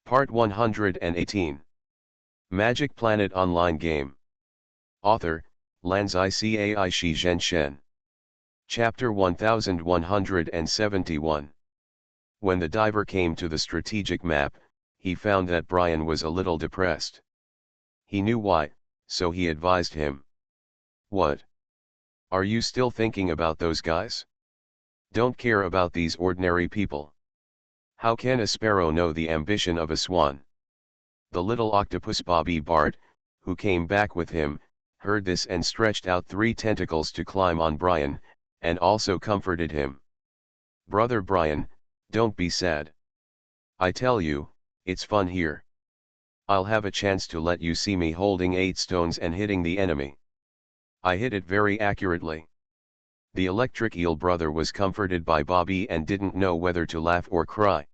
Part 118. Magic Planet Online Game. Author, Lanzai Cai Shi Zhenshen. Chapter 1171. When the diver came to the strategic map, he found that Brian was a little depressed. He knew why, so he advised him. What? Are you still thinking about those guys? Don't care about these ordinary people. How can a sparrow know the ambition of a swan? The little octopus Bobby Bart, who came back with him, heard this and stretched out 3 tentacles to climb on Brian, and also comforted him. Brother Brian, don't be sad. I tell you, it's fun here. I'll have a chance to let you see me holding 8 stones and hitting the enemy. I hit it very accurately. The electric eel brother was comforted by Bobby and didn't know whether to laugh or cry.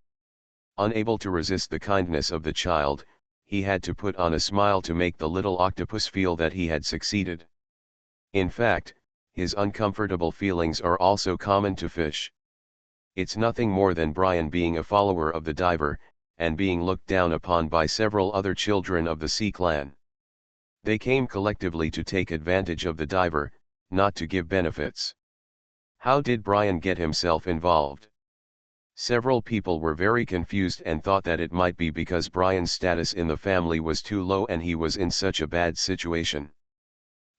Unable to resist the kindness of the child, he had to put on a smile to make the little octopus feel that he had succeeded. In fact, his uncomfortable feelings are also common to fish. It's nothing more than Brian being a follower of the diver, and being looked down upon by several other children of the Sea Clan. They came collectively to take advantage of the diver, not to give benefits. How did Brian get himself involved? Several people were very confused and thought that it might be because Brian's status in the family was too low and he was in such a bad situation.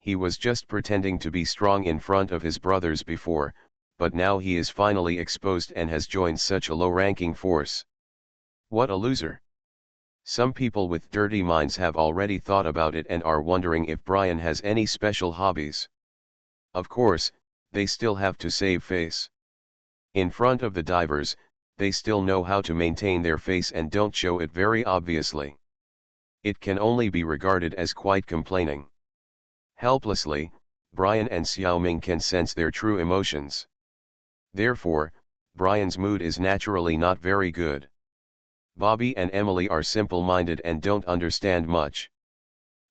He was just pretending to be strong in front of his brothers before, but now he is finally exposed and has joined such a low-ranking force. What a loser! Some people with dirty minds have already thought about it and are wondering if Brian has any special hobbies. Of course, they still have to save face. In front of the divers, they still know how to maintain their face and don't show it very obviously. It can only be regarded as quite complaining. Helplessly, Brian and Xiaoming can sense their true emotions. Therefore, Brian's mood is naturally not very good. Bobby and Emily are simple-minded and don't understand much.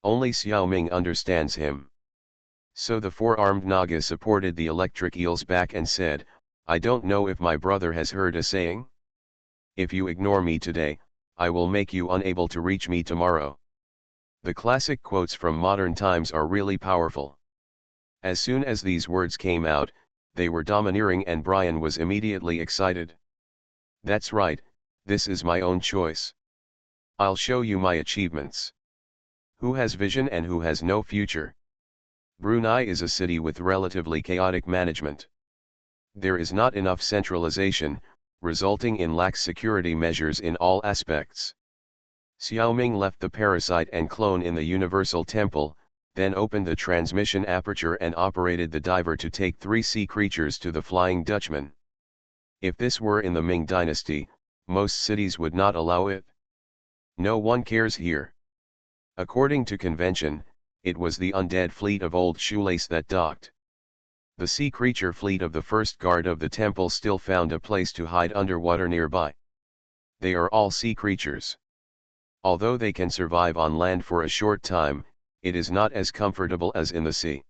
Only Xiaoming understands him. So the 4-armed Naga supported the electric eel's back and said, I don't know if my brother has heard a saying? If you ignore me today, I will make you unable to reach me tomorrow. The classic quotes from modern times are really powerful. As soon as these words came out, they were domineering and Brian was immediately excited. That's right, this is my own choice. I'll show you my achievements. Who has vision and who has no future? Brunei is a city with relatively chaotic management. There is not enough centralization, resulting in lax security measures in all aspects. Xiaoming left the parasite and clone in the Universal Temple, then opened the transmission aperture and operated the diver to take 3 sea creatures to the Flying Dutchman. If this were in the Ming Dynasty, most cities would not allow it. No one cares here. According to convention, it was the undead fleet of Old Shoelace that docked. The sea creature fleet of the first guard of the temple still found a place to hide underwater nearby. They are all sea creatures. Although they can survive on land for a short time, it is not as comfortable as in the sea.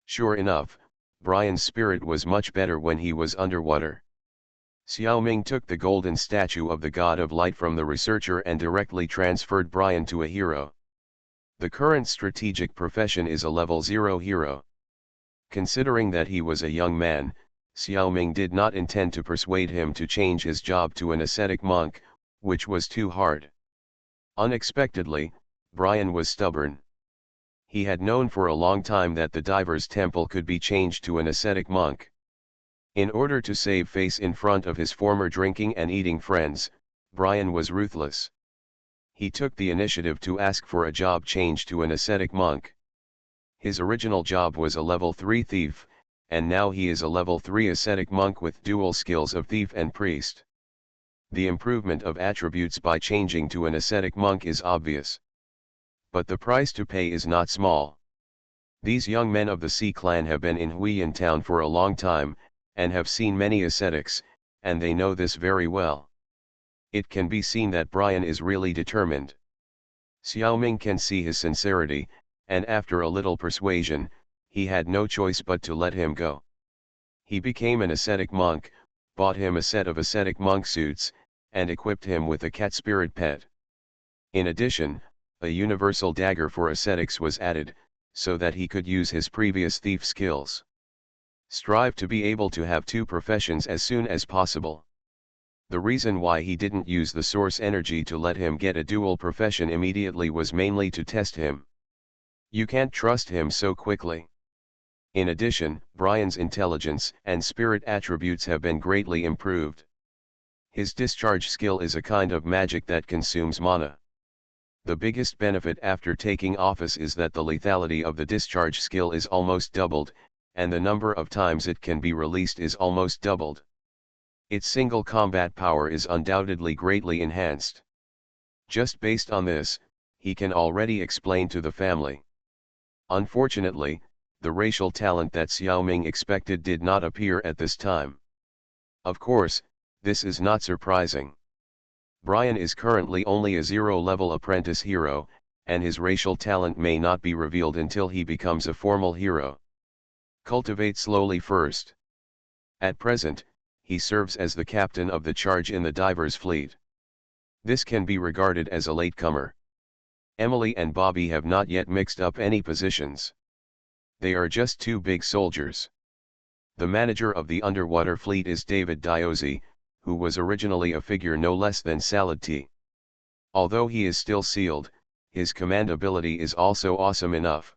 Sure enough, Brian's spirit was much better when he was underwater. Xiaoming took the golden statue of the god of light from the researcher and directly transferred Brian to a hero. The current strategic profession is a level 0 hero. Considering that he was a young man, Xiaoming did not intend to persuade him to change his job to an ascetic monk, which was too hard. Unexpectedly, Brian was stubborn. He had known for a long time that the diver's temple could be changed to an ascetic monk. In order to save face in front of his former drinking and eating friends, Brian was ruthless. He took the initiative to ask for a job change to an ascetic monk. His original job was a level 3 thief, and now he is a level 3 ascetic monk with dual skills of thief and priest. The improvement of attributes by changing to an ascetic monk is obvious. But the price to pay is not small. These young men of the Sea Clan have been in Huiyan town for a long time, and have seen many ascetics, and they know this very well. It can be seen that Brian is really determined. Xiaoming can see his sincerity, and after a little persuasion, he had no choice but to let him go. He became an ascetic monk, bought him a set of ascetic monk suits, and equipped him with a cat spirit pet. In addition, a universal dagger for ascetics was added, so that he could use his previous thief skills. Strive to be able to have two professions as soon as possible. The reason why he didn't use the source energy to let him get a dual profession immediately was mainly to test him. You can't trust him so quickly. In addition, Brian's intelligence and spirit attributes have been greatly improved. His discharge skill is a kind of magic that consumes mana. The biggest benefit after taking office is that the lethality of the discharge skill is almost doubled, and the number of times it can be released is almost doubled. Its single combat power is undoubtedly greatly enhanced. Just based on this, he can already explain to the family. Unfortunately, the racial talent that Xiaoming expected did not appear at this time. Of course, this is not surprising. Brian is currently only a zero-level apprentice hero, and his racial talent may not be revealed until he becomes a formal hero. Cultivate slowly first. At present, he serves as the captain of the charge in the diver's fleet. This can be regarded as a latecomer. Emily and Bobby have not yet mixed up any positions. They are just two big soldiers. The manager of the underwater fleet is David Diozzi, who was originally a figure no less than Salad T. Although he is still sealed, his command ability is also awesome enough.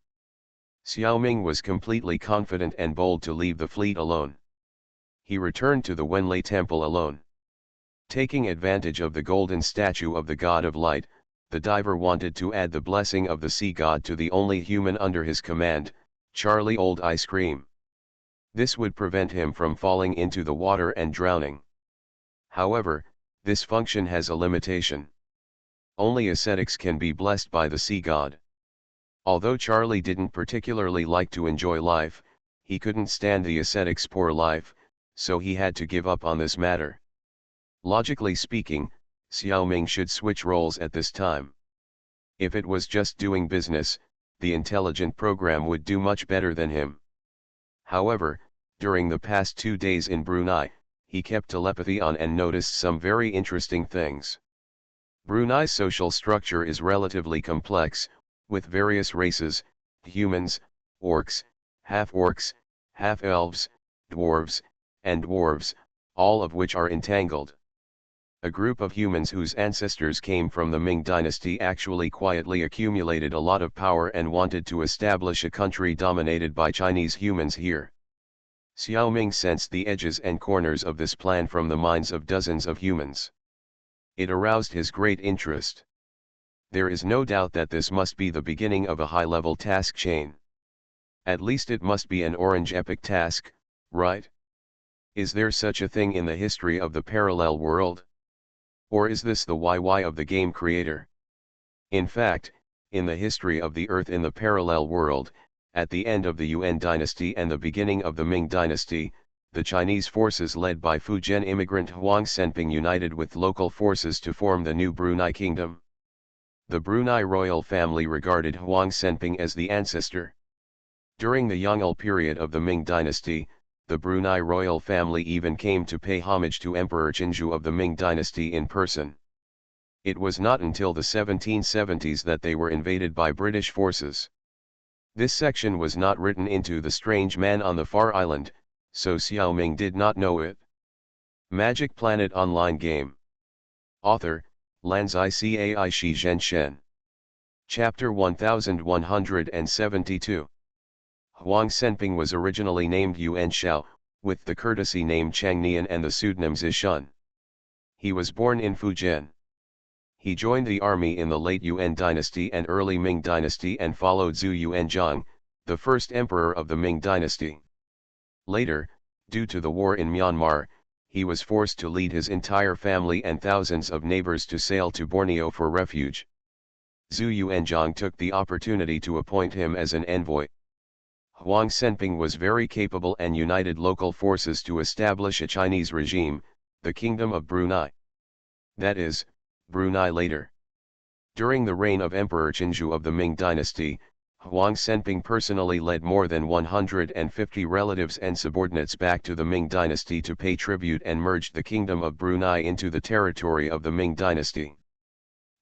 Xiaoming was completely confident and bold to leave the fleet alone. He returned to the Wenlei temple alone. Taking advantage of the golden statue of the god of light, the diver wanted to add the blessing of the sea god to the only human under his command, Charlie Old Ice Cream. This would prevent him from falling into the water and drowning. However, this function has a limitation. Only ascetics can be blessed by the sea god. Although Charlie didn't particularly like to enjoy life, he couldn't stand the ascetic's poor life, so he had to give up on this matter. Logically speaking, Xiaoming should switch roles at this time. If it was just doing business, the intelligent program would do much better than him. However, during the past 2 days in Brunei, he kept telepathy on and noticed some very interesting things. Brunei's social structure is relatively complex, with various races, humans, orcs, half-orcs, half-elves, dwarves, and dwarves, all of which are entangled. A group of humans whose ancestors came from the Ming dynasty actually quietly accumulated a lot of power and wanted to establish a country dominated by Chinese humans here. Xiaoming sensed the edges and corners of this plan from the minds of dozens of humans. It aroused his great interest. There is no doubt that this must be the beginning of a high-level task chain. At least it must be an orange epic task, right? Is there such a thing in the history of the parallel world? Or is this the YY of the game creator? In fact, in the history of the Earth in the parallel world, at the end of the Yuan dynasty and the beginning of the Ming dynasty, the Chinese forces led by Fujian immigrant Huang Senping united with local forces to form the new Brunei kingdom. The Brunei royal family regarded Huang Senping as the ancestor. During the Yongle period of the Ming dynasty, the Brunei royal family even came to pay homage to Emperor Qinzhu of the Ming dynasty in person. It was not until the 1770s that they were invaded by British forces. This section was not written into The Strange Man on the Far Island, so Xiaoming did not know it. Magic Planet Online Game. Author, Lanzai Cai Shi Zhen Shen. Chapter 1172. Huang Senping was originally named Yuan Shao, with the courtesy name Chang Nian and the pseudonym Zishun. He was born in Fujian. He joined the army in the late Yuan dynasty and early Ming dynasty and followed Zhu Yuanzhang, the first emperor of the Ming dynasty. Later, due to the war in Myanmar, he was forced to lead his entire family and thousands of neighbors to sail to Borneo for refuge. Zhu Yuanzhang took the opportunity to appoint him as an envoy. Huang Senping was very capable and united local forces to establish a Chinese regime, the Kingdom of Brunei. That is, Brunei later. During the reign of Emperor Qinzhu of the Ming dynasty, Huang Senping personally led more than 150 relatives and subordinates back to the Ming dynasty to pay tribute and merged the Kingdom of Brunei into the territory of the Ming dynasty.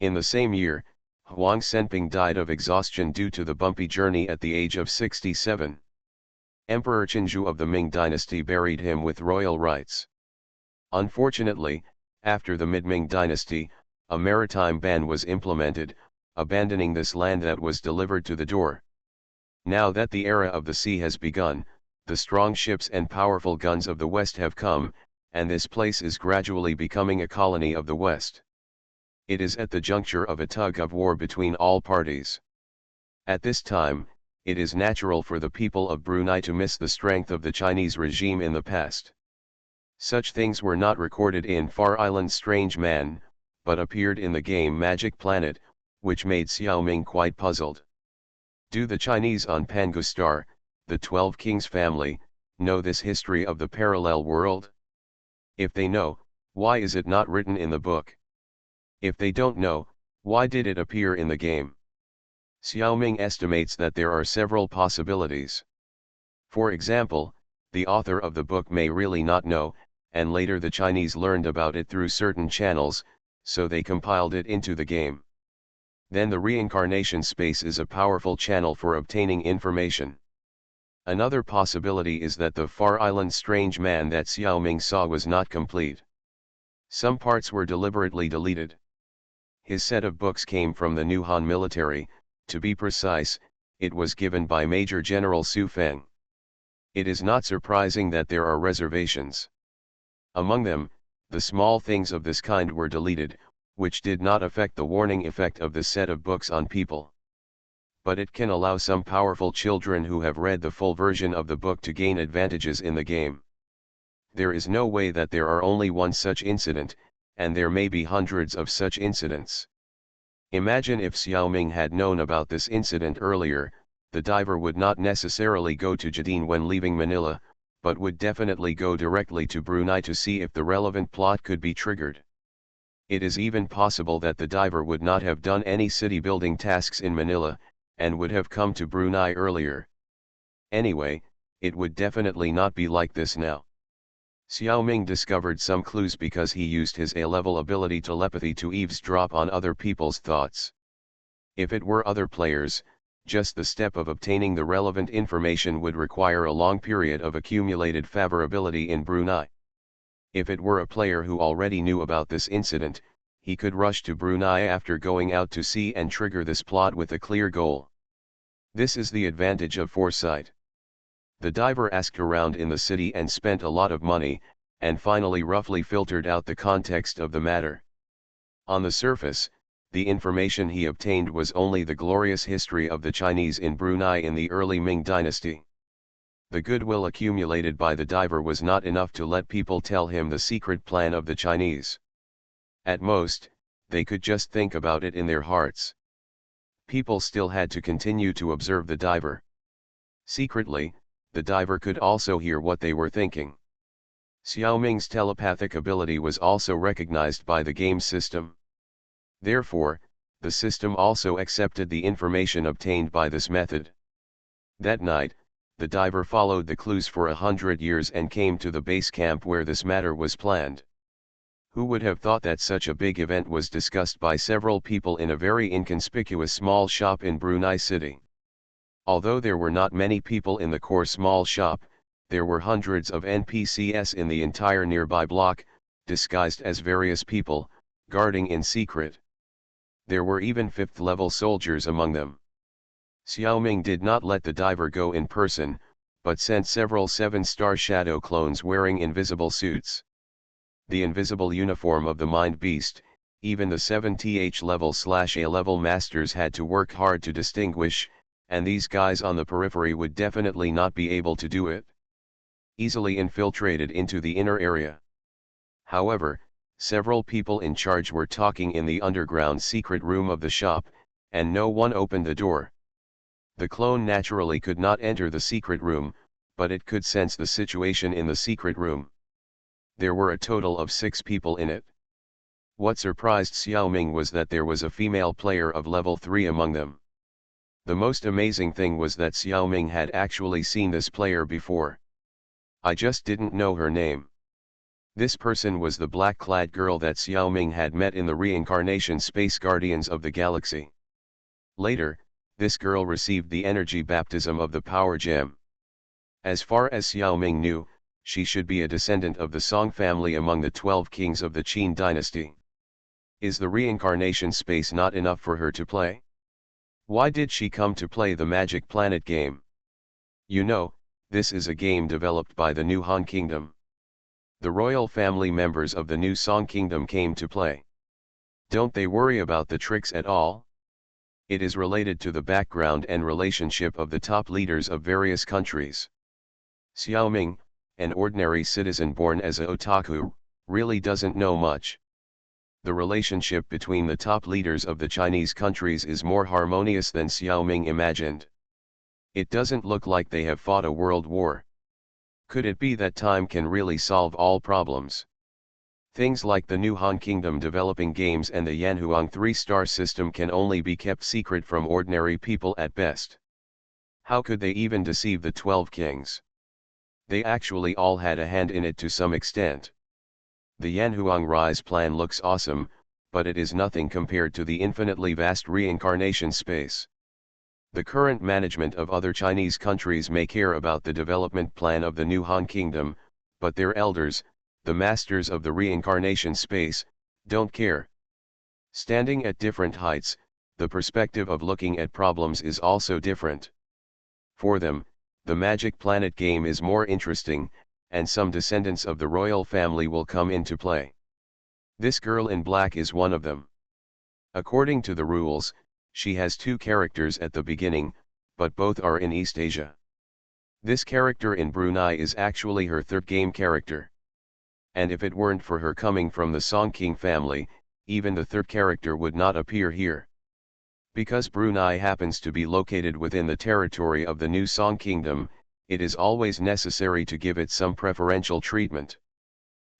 In the same year, Huang Senping died of exhaustion due to the bumpy journey at the age of 67. Emperor Qinzhu of the Ming dynasty buried him with royal rites. Unfortunately, after the mid-Ming dynasty, a maritime ban was implemented, abandoning this land that was delivered to the door. Now that the era of the sea has begun, the strong ships and powerful guns of the West have come, and this place is gradually becoming a colony of the West. It is at the juncture of a tug-of-war between all parties. At this time, it is natural for the people of Brunei to miss the strength of the Chinese regime in the past. Such things were not recorded in Far Island's Strange Man, but appeared in the game Magic Planet, which made Xiaoming quite puzzled. Do the Chinese on Pangu Star, the 12 Kings family, know this history of the parallel world? If they know, why is it not written in the book? If they don't know, why did it appear in the game? Xiaoming estimates that there are several possibilities. For example, the author of the book may really not know, and later the Chinese learned about it through certain channels, so they compiled it into the game. Then the reincarnation space is a powerful channel for obtaining information. Another possibility is that the Far Island Strange Man that Xiaoming saw was not complete. Some parts were deliberately deleted. His set of books came from the New Han military, to be precise, it was given by Major General Su Feng. It is not surprising that there are reservations. Among them, the small things of this kind were deleted, which did not affect the warning effect of the set of books on people. But it can allow some powerful children who have read the full version of the book to gain advantages in the game. There is no way that there are only one such incident, and there may be hundreds of such incidents. Imagine if Xiaoming had known about this incident earlier, the diver would not necessarily go to Jadin when leaving Manila, but would definitely go directly to Brunei to see if the relevant plot could be triggered. It is even possible that the diver would not have done any city building tasks in Manila, and would have come to Brunei earlier. Anyway, it would definitely not be like this now. Xiaoming discovered some clues because he used his A-level ability telepathy to eavesdrop on other people's thoughts. If it were other players, just the step of obtaining the relevant information would require a long period of accumulated favorability in Brunei. If it were a player who already knew about this incident, he could rush to Brunei after going out to sea and trigger this plot with a clear goal. This is the advantage of foresight. The diver asked around in the city and spent a lot of money, and finally roughly filtered out the context of the matter. On the surface, the information he obtained was only the glorious history of the Chinese in Brunei in the early Ming dynasty. The goodwill accumulated by the diver was not enough to let people tell him the secret plan of the Chinese. At most, they could just think about it in their hearts. People still had to continue to observe the diver. Secretly, the diver could also hear what they were thinking. Xiaoming's telepathic ability was also recognized by the game system. Therefore, the system also accepted the information obtained by this method. That night, the diver followed the clues for 100 years and came to the base camp where this matter was planned. Who would have thought that such a big event was discussed by several people in a very inconspicuous small shop in Brunei City? Although there were not many people in the core small shop, there were hundreds of NPCs in the entire nearby block, disguised as various people, guarding in secret. There were even 5th-level soldiers among them. Xiaoming did not let the diver go in person, but sent several 7-star shadow clones wearing invisible suits. The invisible uniform of the Mind Beast, even the 7th level/A level masters had to work hard to distinguish, and these guys on the periphery would definitely not be able to do it. Easily infiltrated into the inner area. However, several people in charge were talking in the underground secret room of the shop, and no one opened the door. The clone naturally could not enter the secret room, but it could sense the situation in the secret room. There were a total of 6 people in it. What surprised Xiaoming was that there was a female player of level 3 among them. The most amazing thing was that Xiaoming had actually seen this player before. I just didn't know her name. This person was the black-clad girl that Xiaoming had met in the reincarnation Space Guardians of the Galaxy. Later, this girl received the energy baptism of the power gem. As far as Xiaoming knew, she should be a descendant of the Song family among the 12 kings of the Qin dynasty. Is the reincarnation space not enough for her to play? Why did she come to play the Magic Planet game? You know, this is a game developed by the New Han Kingdom. The royal family members of the New Song Kingdom came to play. Don't they worry about the tricks at all? It is related to the background and relationship of the top leaders of various countries. Xiaoming, an ordinary citizen born as a otaku, really doesn't know much. The relationship between the top leaders of the Chinese countries is more harmonious than Xiaoming imagined. It doesn't look like they have fought a world war. Could it be that time can really solve all problems? Things like the New Han Kingdom developing games and the Yanhuang 3-star system can only be kept secret from ordinary people at best. How could they even deceive the 12 kings? They actually all had a hand in it to some extent. The Yanhuang Rise plan looks awesome, but it is nothing compared to the infinitely vast reincarnation space. The current management of other Chinese countries may care about the development plan of the New Han Kingdom, but their elders, the masters of the reincarnation space, don't care. Standing at different heights, the perspective of looking at problems is also different. For them, the Magic Planet game is more interesting, and some descendants of the royal family will come into play. This girl in black is one of them. According to the rules, she has 2 characters at the beginning, but both are in East Asia. This character in Brunei is actually her 3rd game character. And if it weren't for her coming from the Song King family, even the 3rd character would not appear here. Because Brunei happens to be located within the territory of the New Song Kingdom, it is always necessary to give it some preferential treatment.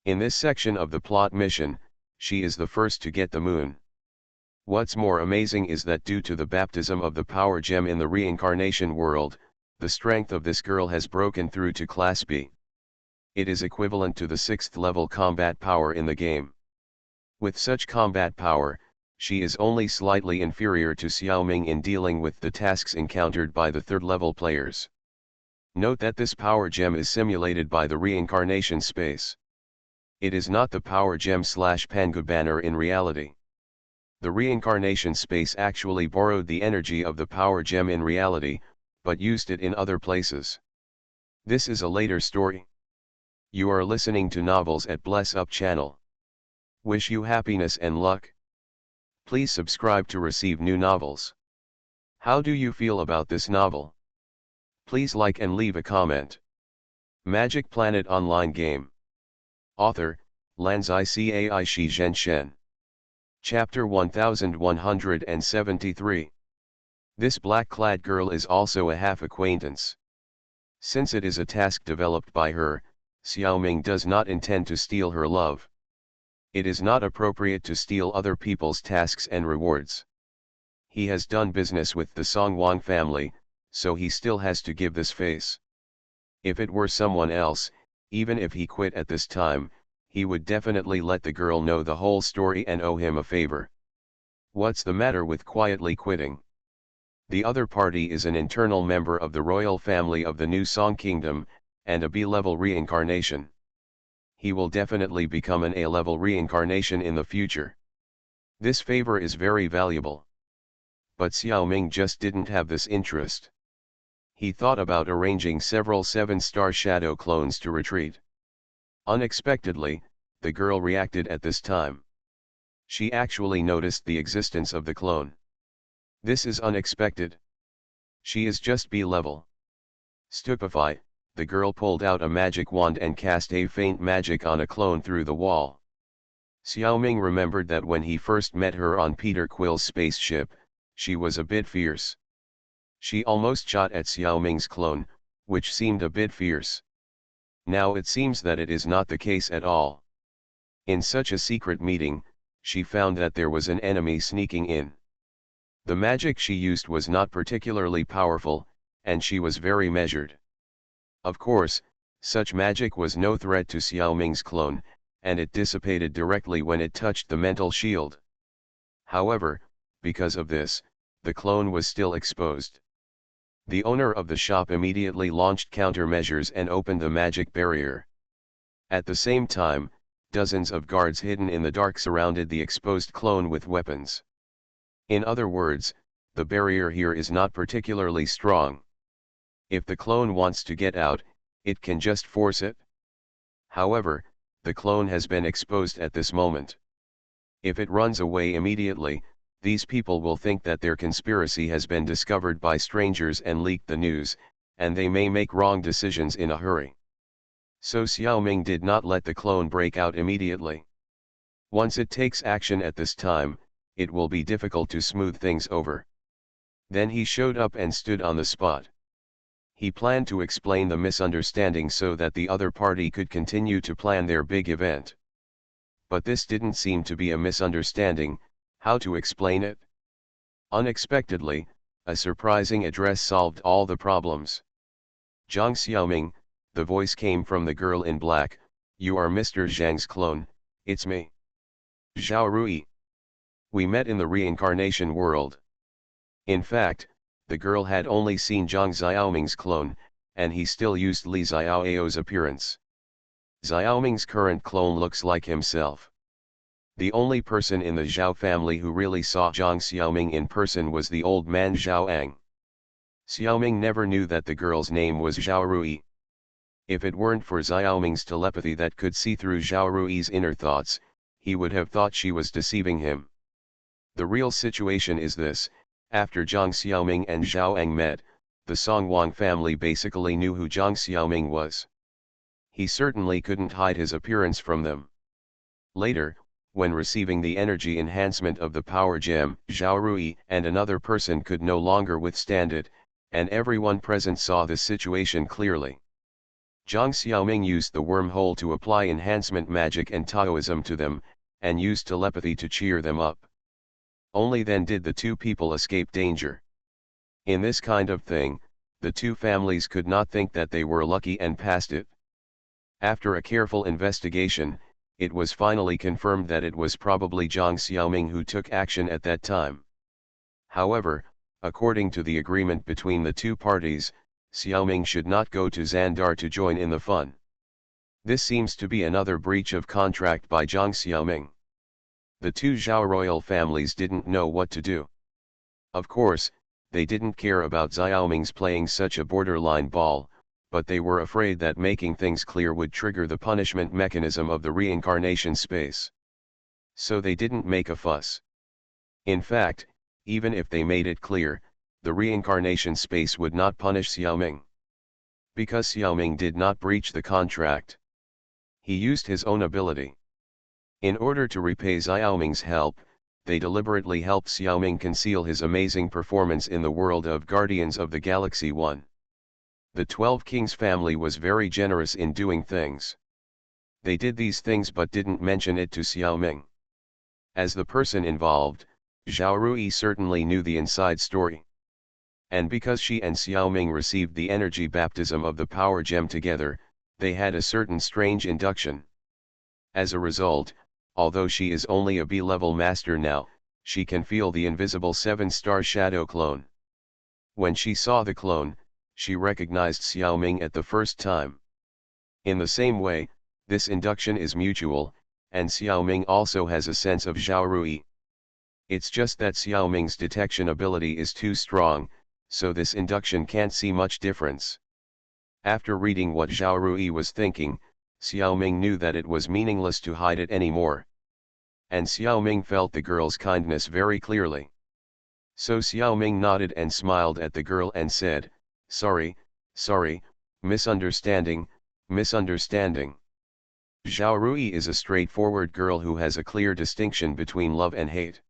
In this section of the plot mission, she is the first to get the moon. What's more amazing is that due to the baptism of the power gem in the reincarnation world, the strength of this girl has broken through to Class B. It is equivalent to the 6th level combat power in the game. With such combat power, she is only slightly inferior to Xiaoming in dealing with the tasks encountered by the 3rd level players. Note that this power gem is simulated by the reincarnation space. It is not the power gem / Pangu banner in reality. The reincarnation space actually borrowed the energy of the power gem in reality, but used it in other places. This is a later story. You are listening to Novels at Bless Up channel. Wish you happiness and luck. Please subscribe to receive new novels. How do you feel about this novel? Please like and leave a comment. Magic Planet Online Game. Author, Lanzai Cai Shi Zhenshen. Chapter 1173. This black-clad girl is also a half-acquaintance. Since it is a task developed by her, Xiaoming does not intend to steal her love. It is not appropriate to steal other people's tasks and rewards. He has done business with the Song Wang family, so he still has to give this face. If it were someone else, even if he quit at this time, he would definitely let the girl know the whole story and owe him a favor. What's the matter with quietly quitting? The other party is an internal member of the royal family of the New Song Kingdom, and a B-level reincarnation. He will definitely become an A-level reincarnation in the future. This favor is very valuable. But Xiaoming just didn't have this interest. He thought about arranging several 7-star shadow clones to retreat. Unexpectedly, the girl reacted at this time. She actually noticed the existence of the clone. This is unexpected. She is just B-level. Stupefied, the girl pulled out a magic wand and cast a faint magic on a clone through the wall. Xiaoming remembered that when he first met her on Peter Quill's spaceship, she was a bit fierce. She almost shot at Xiaoming's clone, which seemed a bit fierce. Now it seems that it is not the case at all. In such a secret meeting, she found that there was an enemy sneaking in. The magic she used was not particularly powerful, and she was very measured. Of course, such magic was no threat to Xiaoming's clone, and it dissipated directly when it touched the mental shield. However, because of this, the clone was still exposed. The owner of the shop immediately launched countermeasures and opened the magic barrier. At the same time, dozens of guards hidden in the dark surrounded the exposed clone with weapons. In other words, the barrier here is not particularly strong. If the clone wants to get out, it can just force it. However, the clone has been exposed at this moment. If it runs away immediately, these people will think that their conspiracy has been discovered by strangers and leaked the news, and they may make wrong decisions in a hurry. So Xiaoming did not let the clone break out immediately. Once it takes action at this time, it will be difficult to smooth things over. Then he showed up and stood on the spot. He planned to explain the misunderstanding so that the other party could continue to plan their big event. But this didn't seem to be a misunderstanding. How to explain it? Unexpectedly, a surprising address solved all the problems. Zhang Xiaoming, the voice came from the girl in black. You are Mr. Zhang's clone, it's me. Zhao Rui. We met in the reincarnation world. In fact, the girl had only seen Zhang Xiaoming's clone, and he still used Li Xiaoao's appearance. Xiaoming's current clone looks like himself. The only person in the Zhao family who really saw Zhang Xiaoming in person was the old man Zhao Ang. Xiaoming never knew that the girl's name was Zhao Rui. If it weren't for Xiaoming's telepathy that could see through Zhao Rui's inner thoughts, he would have thought she was deceiving him. The real situation is this: after Zhang Xiaoming and Zhao Ang met, the Songwang family basically knew who Zhang Xiaoming was. He certainly couldn't hide his appearance from them. Later, when receiving the energy enhancement of the power gem, Zhao Rui and another person could no longer withstand it, and everyone present saw the situation clearly. Zhang Xiaoming used the wormhole to apply enhancement magic and Taoism to them, and used telepathy to cheer them up. Only then did the two people escape danger. In this kind of thing, the two families could not think that they were lucky and passed it. After a careful investigation, it was finally confirmed that it was probably Zhang Xiaoming who took action at that time. However, according to the agreement between the two parties, Xiaoming should not go to Xandar to join in the fun. This seems to be another breach of contract by Zhang Xiaoming. The two Zhao royal families didn't know what to do. Of course, they didn't care about Xiaoming's playing such a borderline ball, but they were afraid that making things clear would trigger the punishment mechanism of the reincarnation space. So they didn't make a fuss. In fact, even if they made it clear, the reincarnation space would not punish Xiaoming. Because Xiaoming did not breach the contract. He used his own ability. In order to repay Xiaoming's help, they deliberately helped Xiaoming conceal his amazing performance in the world of Guardians of the Galaxy 1. The 12 Kings family was very generous in doing things. They did these things but didn't mention it to Xiaoming. As the person involved, Zhao Rui certainly knew the inside story. And because she and Xiaoming received the energy baptism of the power gem together, they had a certain strange induction. As a result, although she is only a B-level master now, she can feel the invisible 7-star shadow clone. When she saw the clone, she recognized Xiaoming at the first time. In the same way, this induction is mutual, and Xiaoming also has a sense of Zhao Rui. It's just that Xiaoming's detection ability is too strong, so this induction can't see much difference. After reading what Zhao Rui was thinking, Xiaoming knew that it was meaningless to hide it anymore. And Xiaoming felt the girl's kindness very clearly. So Xiaoming nodded and smiled at the girl and said, sorry, misunderstanding. Zhao Rui is a straightforward girl who has a clear distinction between love and hate.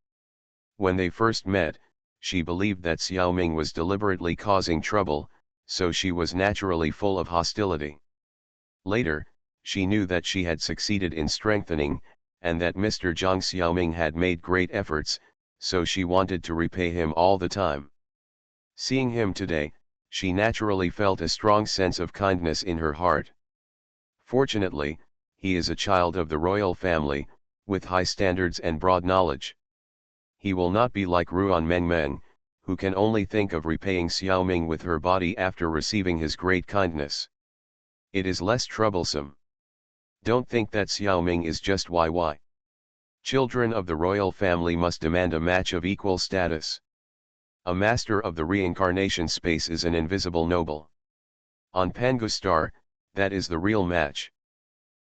When they first met, she believed that Xiaoming was deliberately causing trouble, so she was naturally full of hostility. Later, she knew that she had succeeded in strengthening, and that Mr. Zhang Xiaoming had made great efforts, so she wanted to repay him all the time. Seeing him today, she naturally felt a strong sense of kindness in her heart. Fortunately, he is a child of the royal family, with high standards and broad knowledge. He will not be like Ruan Mengmeng, who can only think of repaying Xiaoming with her body after receiving his great kindness. It is less troublesome. Don't think that Xiaoming is just YY. Children of the royal family must demand a match of equal status. A master of the reincarnation space is an invisible noble. On Pangustar, that is the real match.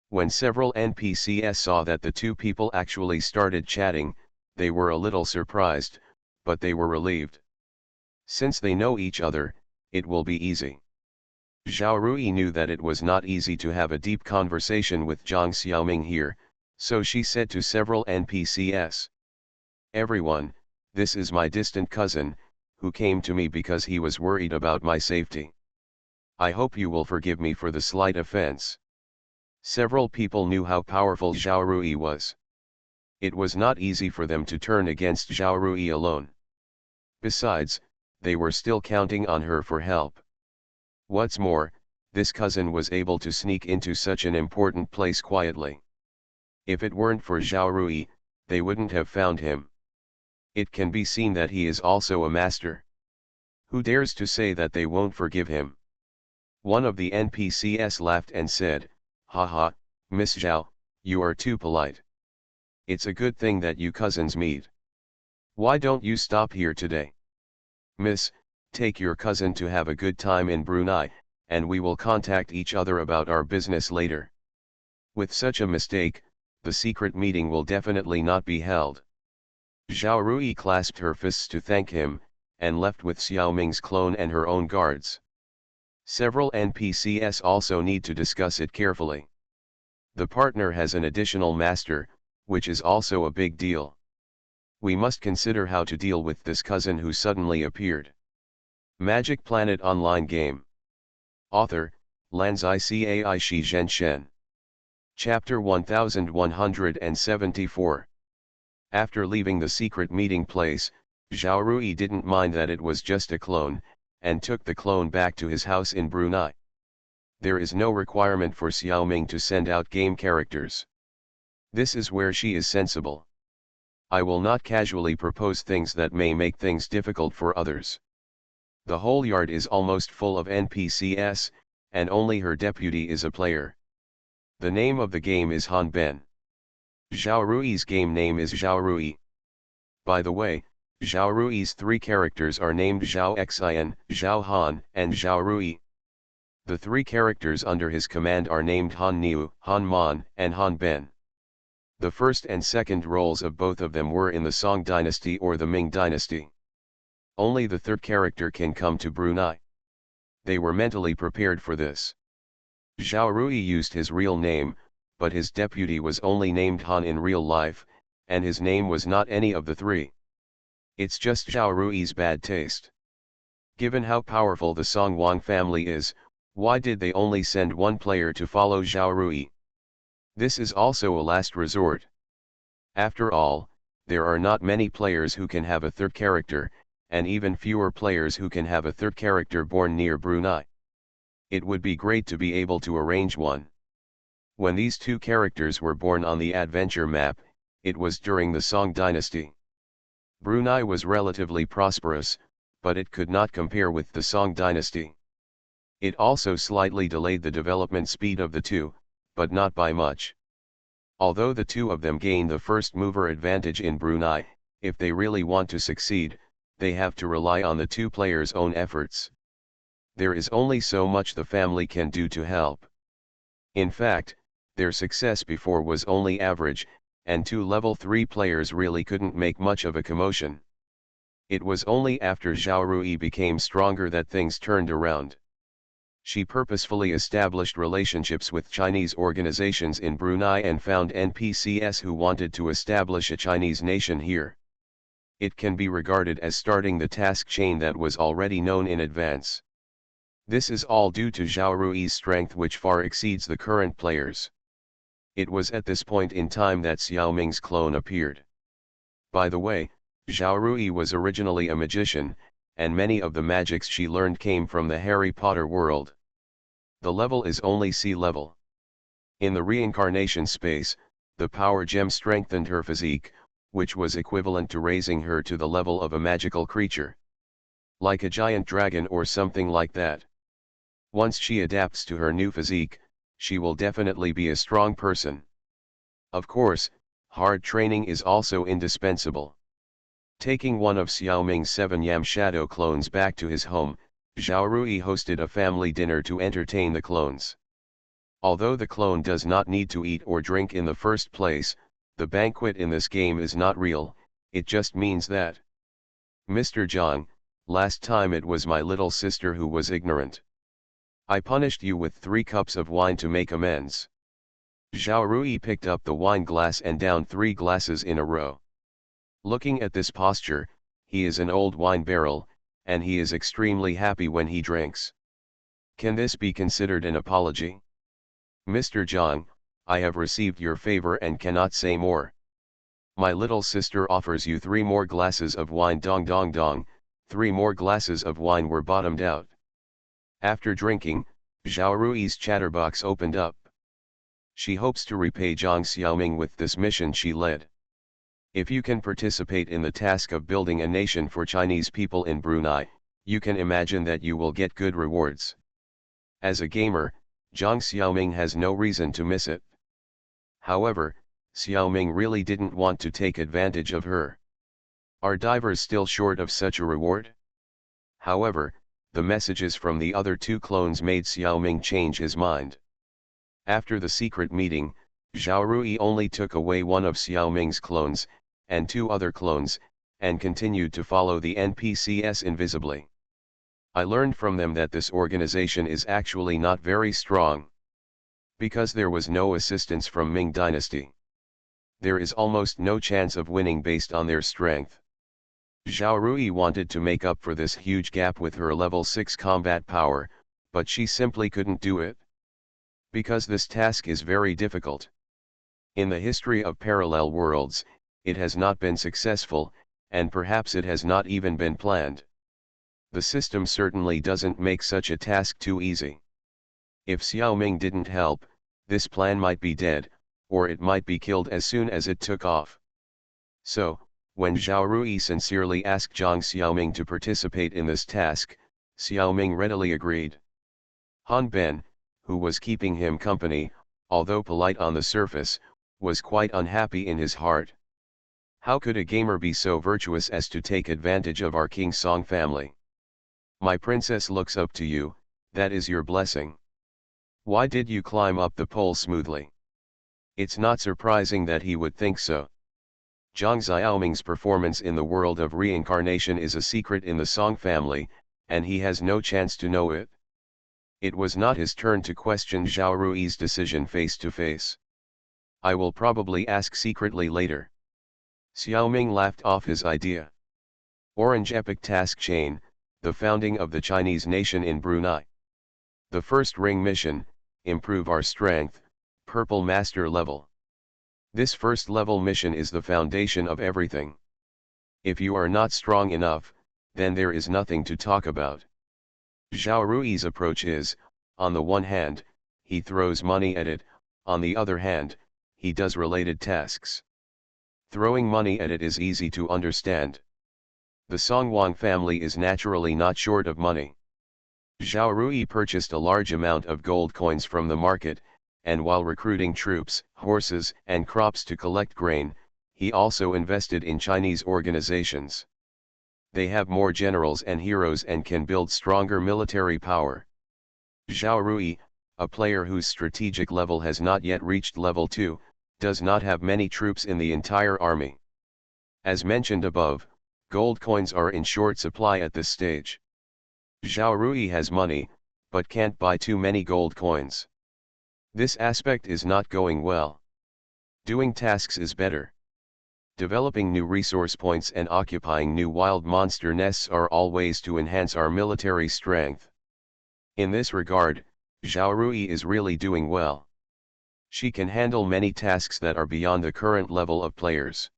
When several NPCs saw that the two people actually started chatting, they were a little surprised, but they were relieved. Since they know each other, it will be easy. Zhao Rui knew that it was not easy to have a deep conversation with Zhang Xiaoming here, so she said to several NPCs, "Everyone, this is my distant cousin, who came to me because he was worried about my safety. I hope you will forgive me for the slight offense." Several people knew how powerful Zhao Rui was. It was not easy for them to turn against Zhao Rui alone. Besides, they were still counting on her for help. What's more, this cousin was able to sneak into such an important place quietly. If it weren't for Zhao Rui, they wouldn't have found him. It can be seen that he is also a master. Who dares to say that they won't forgive him? One of the NPCs laughed and said, "Haha, Miss Zhao, you are too polite. It's a good thing that you cousins meet. Why don't you stop here today? Miss, take your cousin to have a good time in Brunei, and we will contact each other about our business later." With such a mistake, the secret meeting will definitely not be held. Zhao Rui clasped her fists to thank him, and left with Xiaoming's clone and her own guards. Several NPCs also need to discuss it carefully. The partner has an additional master, which is also a big deal. We must consider how to deal with this cousin who suddenly appeared. Magic Planet Online Game. Author, Lanzai Cai Shi Zhenshen. Chapter 1174. After leaving the secret meeting place, Zhao Rui didn't mind that it was just a clone, and took the clone back to his house in Brunei. There is no requirement for Xiaoming to send out game characters. This is where she is sensible. I will not casually propose things that may make things difficult for others. The whole yard is almost full of NPCs, and only her deputy is a player. The name of the game is Han Ben. Zhao Rui's game name is Zhao Rui. By the way, Zhao Rui's three characters are named Zhao Xian, Zhao Han, and Zhao Rui. The three characters under his command are named Han Niu, Han Man, and Han Ben. The first and second roles of both of them were in the Song dynasty or the Ming dynasty. Only the third character can come to Brunei. They were mentally prepared for this. Zhao Rui used his real name, but his deputy was only named Han in real life, and his name was not any of the three. It's just Zhao Rui's bad taste. Given how powerful the Song Wang family is, why did they only send one player to follow Zhao Rui? This is also a last resort. After all, there are not many players who can have a third character, and even fewer players who can have a third character born near Brunei. It would be great to be able to arrange one. When these two characters were born on the adventure map, it was during the Song dynasty. Brunei was relatively prosperous, but it could not compare with the Song dynasty. It also slightly delayed the development speed of the two, but not by much. Although the two of them gain the first mover advantage in Brunei, if they really want to succeed, they have to rely on the two players' own efforts. There is only so much the family can do to help. In fact, their success before was only average, and two level 3 players really couldn't make much of a commotion. It was only after Zhao Rui became stronger that things turned around. She purposefully established relationships with Chinese organizations in Brunei and found NPCs who wanted to establish a Chinese nation here. It can be regarded as starting the task chain that was already known in advance. This is all due to Zhao Rui's strength, which far exceeds the current players. It was at this point in time that Xiaoming's clone appeared. By the way, Zhao Rui was originally a magician, and many of the magics she learned came from the Harry Potter world. The level is only sea level. In the reincarnation space, the power gem strengthened her physique, which was equivalent to raising her to the level of a magical creature. Like a giant dragon or something like that. Once she adapts to her new physique, she will definitely be a strong person. Of course, hard training is also indispensable. Taking one of Xiaoming's 7 Yam Shadow clones back to his home, Zhao Rui hosted a family dinner to entertain the clones. Although the clone does not need to eat or drink in the first place, the banquet in this game is not real, it just means that. Mr. Zhang, last time it was my little sister who was ignorant. I punished you with 3 cups of wine to make amends. Zhao Rui picked up the wine glass and downed 3 glasses in a row. Looking at this posture, he is an old wine barrel, and he is extremely happy when he drinks. Can this be considered an apology? Mr. Zhang, I have received your favor and cannot say more. My little sister offers you 3 more glasses of wine. Dong dong dong, 3 more glasses of wine were bottomed out. After drinking, Zhao Rui's chatterbox opened up. She hopes to repay Zhang Xiaoming with this mission she led. If you can participate in the task of building a nation for Chinese people in Brunei, you can imagine that you will get good rewards. As a gamer, Zhang Xiaoming has no reason to miss it. However, Xiaoming really didn't want to take advantage of her. Are divers still short of such a reward? However, the messages from the other 2 clones made Xiaoming change his mind. After the secret meeting, Zhao Rui only took away one of Xiaoming's clones, and 2 other clones, and continued to follow the NPCs invisibly. I learned from them that this organization is actually not very strong. Because there was no assistance from Ming Dynasty. There is almost no chance of winning based on their strength. Zhao Rui wanted to make up for this huge gap with her level 6 combat power, but she simply couldn't do it. Because this task is very difficult. In the history of parallel worlds, it has not been successful, and perhaps it has not even been planned. The system certainly doesn't make such a task too easy. If Xiaoming didn't help, this plan might be dead, or it might be killed as soon as it took off. So, when Zhao Rui sincerely asked Zhang Xiaoming to participate in this task, Xiaoming readily agreed. Han Ben, who was keeping him company, although polite on the surface, was quite unhappy in his heart. How could a gamer be so virtuous as to take advantage of our King Song family? My princess looks up to you, that is your blessing. Why did you climb up the pole smoothly? It's not surprising that he would think so. Zhang Xiaoming's performance in the world of reincarnation is a secret in the Song family, and he has no chance to know it. It was not his turn to question Zhao Rui's decision face to face. I will probably ask secretly later. Xiaoming laughed off his idea. Orange Epic Task Chain, the founding of the Chinese nation in Brunei. The first ring mission, improve our strength, Purple Master level. This first level mission is the foundation of everything. If you are not strong enough, then there is nothing to talk about. Zhao Rui's approach is, on the one hand, he throws money at it, on the other hand, he does related tasks. Throwing money at it is easy to understand. The Songwang family is naturally not short of money. Zhao Rui purchased a large amount of gold coins from the market, and while recruiting troops, horses, and crops to collect grain, he also invested in Chinese organizations. They have more generals and heroes and can build stronger military power. Zhao Rui, a player whose strategic level has not yet reached level 2, does not have many troops in the entire army. As mentioned above, gold coins are in short supply at this stage. Zhao Rui has money, but can't buy too many gold coins. This aspect is not going well. Doing tasks is better. Developing new resource points and occupying new wild monster nests are all ways to enhance our military strength. In this regard, Zhao Rui is really doing well. She can handle many tasks that are beyond the current level of players.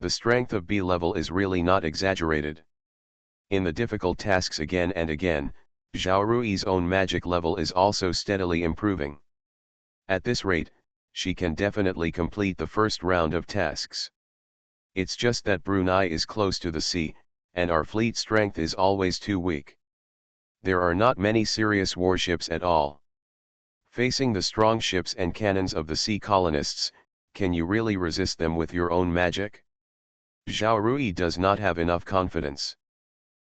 The strength of B level is really not exaggerated. In the difficult tasks again and again, Zhao Rui's own magic level is also steadily improving. At this rate, she can definitely complete the first round of tasks. It's just that Brunei is close to the sea, and our fleet strength is always too weak. There are not many serious warships at all. Facing the strong ships and cannons of the sea colonists, can you really resist them with your own magic? Zhao Rui does not have enough confidence.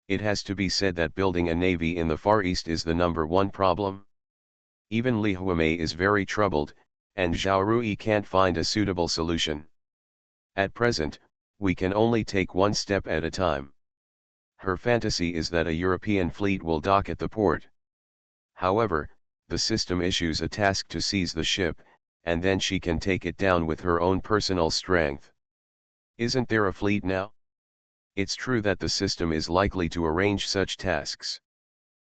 It has to be said that building a navy in the Far East is the #1 problem. Even Li Huamei is very troubled, and Zhao Rui can't find a suitable solution. At present, we can only take one step at a time. Her fantasy is that a European fleet will dock at the port. However, the system issues a task to seize the ship, and then she can take it down with her own personal strength. Isn't there a fleet now? It's true that the system is likely to arrange such tasks.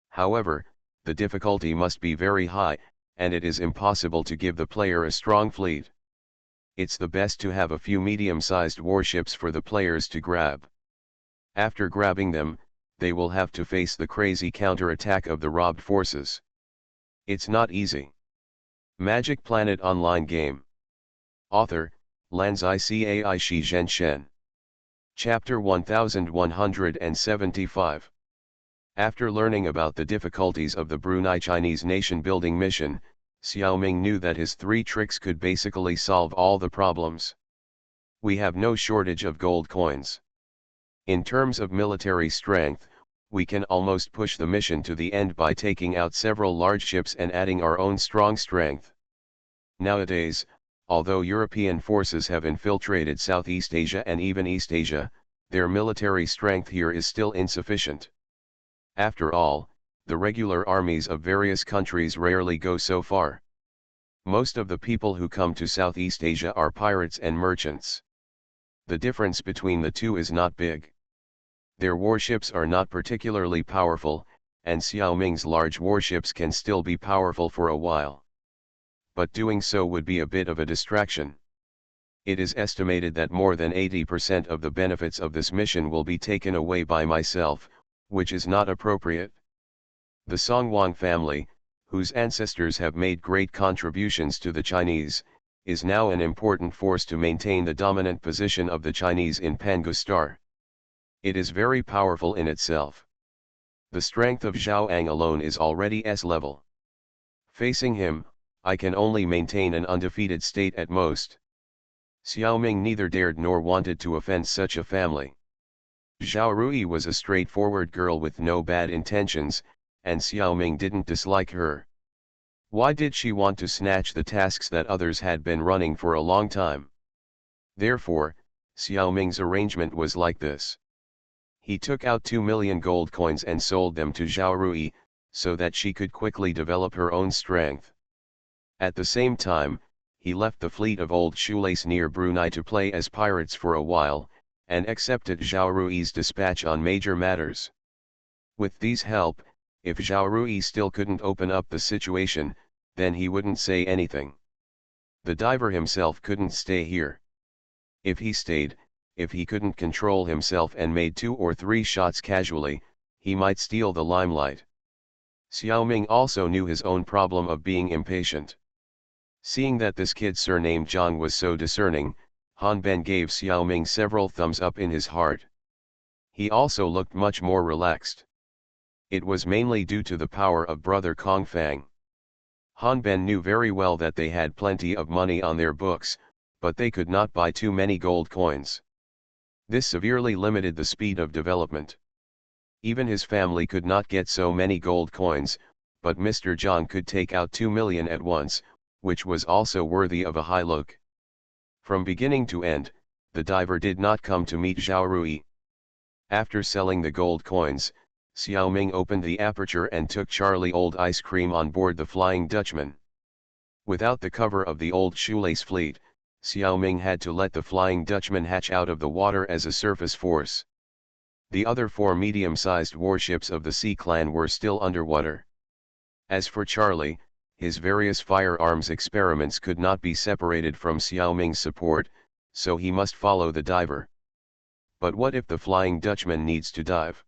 However, the difficulty must be very high, and it is impossible to give the player a strong fleet. It's the best to have a few medium-sized warships for the players to grab. After grabbing them, they will have to face the crazy counter-attack of the robbed forces. It's not easy. Magic Planet Online Game. Author, Lanzai Cai Shi Zhen Shen. Chapter 1175. After learning about the difficulties of the Brunei Chinese nation-building mission, Xiaoming knew that his 3 tricks could basically solve all the problems. We have no shortage of gold coins. In terms of military strength, we can almost push the mission to the end by taking out several large ships and adding our own strong strength. Nowadays, although European forces have infiltrated Southeast Asia and even East Asia, their military strength here is still insufficient. After all, the regular armies of various countries rarely go so far. Most of the people who come to Southeast Asia are pirates and merchants. The difference between the two is not big. Their warships are not particularly powerful, and Xiaoming's large warships can still be powerful for a while. But doing so would be a bit of a distraction. It is estimated that more than 80% of the benefits of this mission will be taken away by myself, which is not appropriate. The Songwang family, whose ancestors have made great contributions to the Chinese, is now an important force to maintain the dominant position of the Chinese in Pangustar. It is very powerful in itself. The strength of Zhao Ang alone is already S level. Facing him, I can only maintain an undefeated state at most. Xiaoming neither dared nor wanted to offend such a family. Zhao Rui was a straightforward girl with no bad intentions, and Xiaoming didn't dislike her. Why did she want to snatch the tasks that others had been running for a long time? Therefore, Xiaoming's arrangement was like this. He took out 2 million gold coins and sold them to Zhao Rui, so that she could quickly develop her own strength. At the same time, he left the fleet of old shoelace near Brunei to play as pirates for a while, and accepted Zhao Rui's dispatch on major matters. With these help, if Zhao Rui still couldn't open up the situation, then he wouldn't say anything. The diver himself couldn't stay here. If he stayed, if he couldn't control himself and made 2 or 3 shots casually, he might steal the limelight. Xiaoming also knew his own problem of being impatient. Seeing that this kid surnamed Zhang was so discerning, Han Ben gave Xiaoming several thumbs up in his heart. He also looked much more relaxed. It was mainly due to the power of brother Kong Fang. Han Ben knew very well that they had plenty of money on their books, but they could not buy too many gold coins. This severely limited the speed of development. Even his family could not get so many gold coins, but Mr. Zhang could take out 2 million at once, which was also worthy of a high look. From beginning to end, the diver did not come to meet Zhao Rui. After selling the gold coins, Xiaoming opened the aperture and took Charlie Old Ice Cream on board the Flying Dutchman. Without the cover of the old shoelace fleet, Xiaoming had to let the Flying Dutchman hatch out of the water as a surface force. The other 4 medium-sized warships of the Sea Clan were still underwater. As for Charlie, his various firearms experiments could not be separated from Xiaoming's support, so he must follow the diver. But what if the Flying Dutchman needs to dive?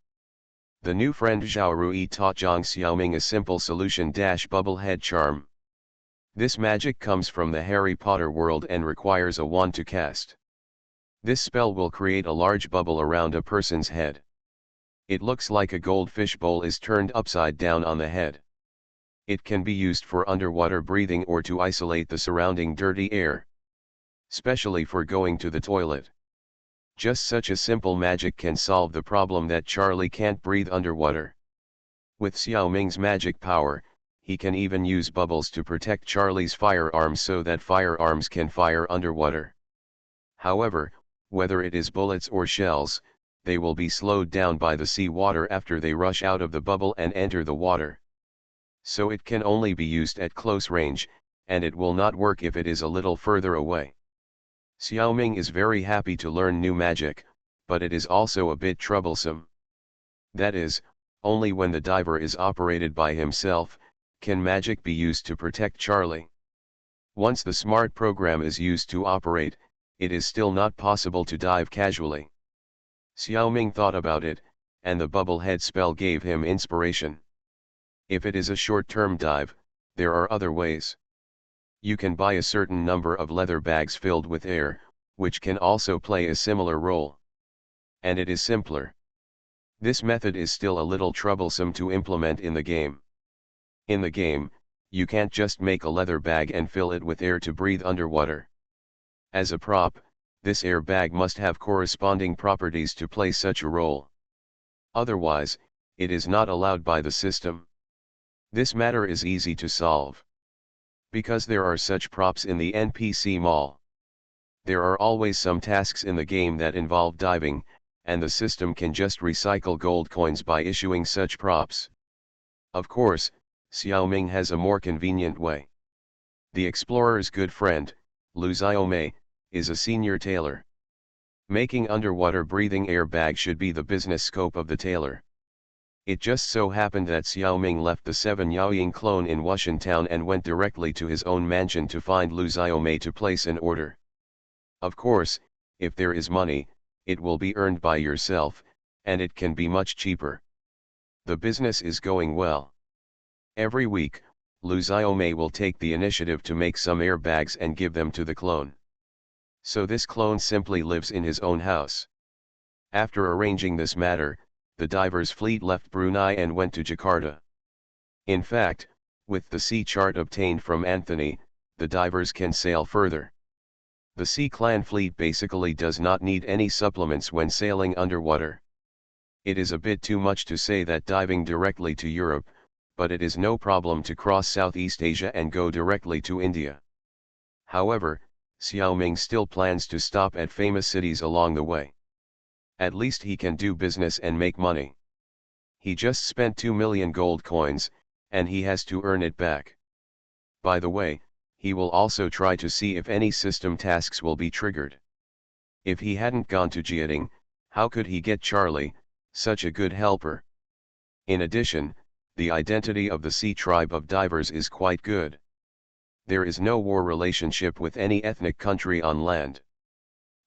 The new friend Zhao Rui taught Zhang Xiaoming a simple solution: bubble head charm. This magic comes from the Harry Potter world and requires a wand to cast. This spell will create a large bubble around a person's head. It looks like a goldfish bowl is turned upside down on the head. It can be used for underwater breathing or to isolate the surrounding dirty air, especially for going to the toilet. Just such a simple magic can solve the problem that Charlie can't breathe underwater. With Xiaoming's magic power, he can even use bubbles to protect Charlie's firearms so that firearms can fire underwater. However, whether it is bullets or shells, they will be slowed down by the sea water after they rush out of the bubble and enter the water. So it can only be used at close range, and it will not work if it is a little further away. Xiaoming is very happy to learn new magic, but it is also a bit troublesome. That is, only when the diver is operated by himself, can magic be used to protect Charlie. Once the smart program is used to operate, it is still not possible to dive casually. Xiaoming thought about it, and the bubble head spell gave him inspiration. If it is a short-term dive, there are other ways. You can buy a certain number of leather bags filled with air, which can also play a similar role. And it is simpler. This method is still a little troublesome to implement in the game. In the game, you can't just make a leather bag and fill it with air to breathe underwater. As a prop, this air bag must have corresponding properties to play such a role. Otherwise, it is not allowed by the system. This matter is easy to solve. Because there are such props in the NPC mall. There are always some tasks in the game that involve diving, and the system can just recycle gold coins by issuing such props. Of course, Xiaoming has a more convenient way. The explorer's good friend, Lu Xiaomei, is a senior tailor. Making underwater breathing air bag should be the business scope of the tailor. It just so happened that Xiaoming left the 7 Yaoying clone in Wushan town and went directly to his own mansion to find Lu Xiaomei to place an order. Of course, if there is money, it will be earned by yourself, and it can be much cheaper. The business is going well. Every week, Lu Xiaomei will take the initiative to make some airbags and give them to the clone. So this clone simply lives in his own house. After arranging this matter, the diver's fleet left Brunei and went to Jakarta. In fact, with the sea chart obtained from Anthony, the divers can sail further. The Sea Clan fleet basically does not need any supplements when sailing underwater. It is a bit too much to say that diving directly to Europe, but it is no problem to cross Southeast Asia and go directly to India. However, Xiaoming still plans to stop at famous cities along the way. At least he can do business and make money. He just spent 2 million gold coins, and he has to earn it back. By the way, he will also try to see if any system tasks will be triggered. If he hadn't gone to Jiating, how could he get Charlie, such a good helper? In addition, the identity of the sea tribe of divers is quite good. There is no war relationship with any ethnic country on land.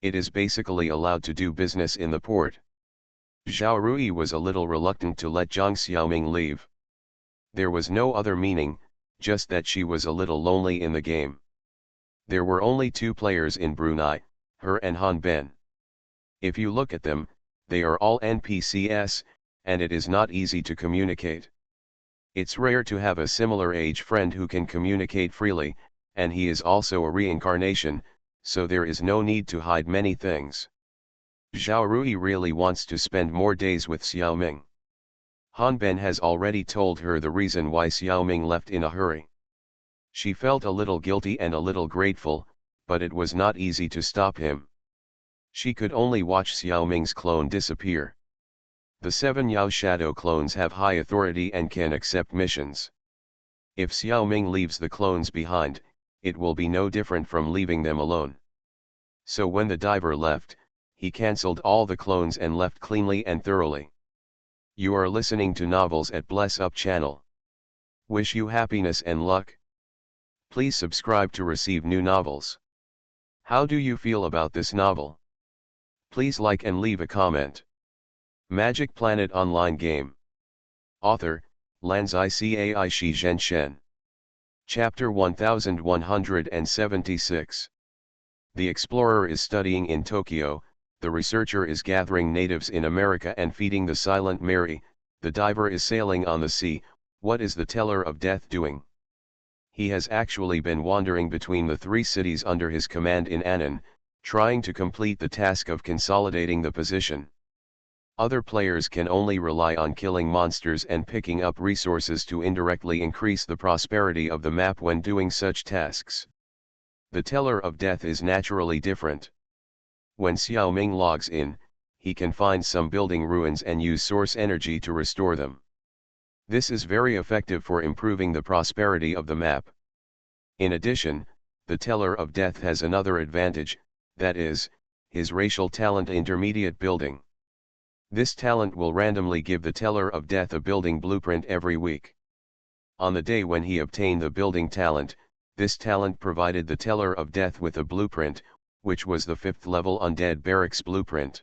It is basically allowed to do business in the port. Zhao Rui was a little reluctant to let Zhang Xiaoming leave. There was no other meaning, just that she was a little lonely in the game. There were only 2 players in Brunei, her and Han Ben. If you look at them, they are all NPCs, and it is not easy to communicate. It's rare to have a similar age friend who can communicate freely, and he is also a reincarnation, so there is no need to hide many things. Zhao Rui really wants to spend more days with Xiaoming. Han Ben has already told her the reason why Xiaoming left in a hurry. She felt a little guilty and a little grateful, but it was not easy to stop him. She could only watch Xiaoming's clone disappear. The 7 Yao Shadow clones have high authority and can accept missions. If Xiaoming leaves the clones behind, it will be no different from leaving them alone. So when the diver left, he cancelled all the clones and left cleanly and thoroughly. You are listening to Novels at Bless Up channel. Wish you happiness and luck. Please subscribe to receive new novels. How do you feel about this novel? Please like and leave a comment. Magic Planet Online Game. Author, Lanzai Cai Shi Zhenshen. Chapter 1176. The explorer is studying in Tokyo, the researcher is gathering natives in America and feeding the silent Mary, the diver is sailing on the sea. What is the teller of death doing? He has actually been wandering between the three cities under his command in Annan, trying to complete the task of consolidating the position. Other players can only rely on killing monsters and picking up resources to indirectly increase the prosperity of the map when doing such tasks. The teller of death is naturally different. When Xiao Ming logs in, he can find some building ruins and use source energy to restore them. This is very effective for improving the prosperity of the map. In addition, the teller of death has another advantage, that is, his racial talent intermediate building. This talent will randomly give the teller of death a building blueprint every week. On the day when he obtained the building talent, this talent provided the teller of death with a blueprint, which was the 5th level undead barracks blueprint.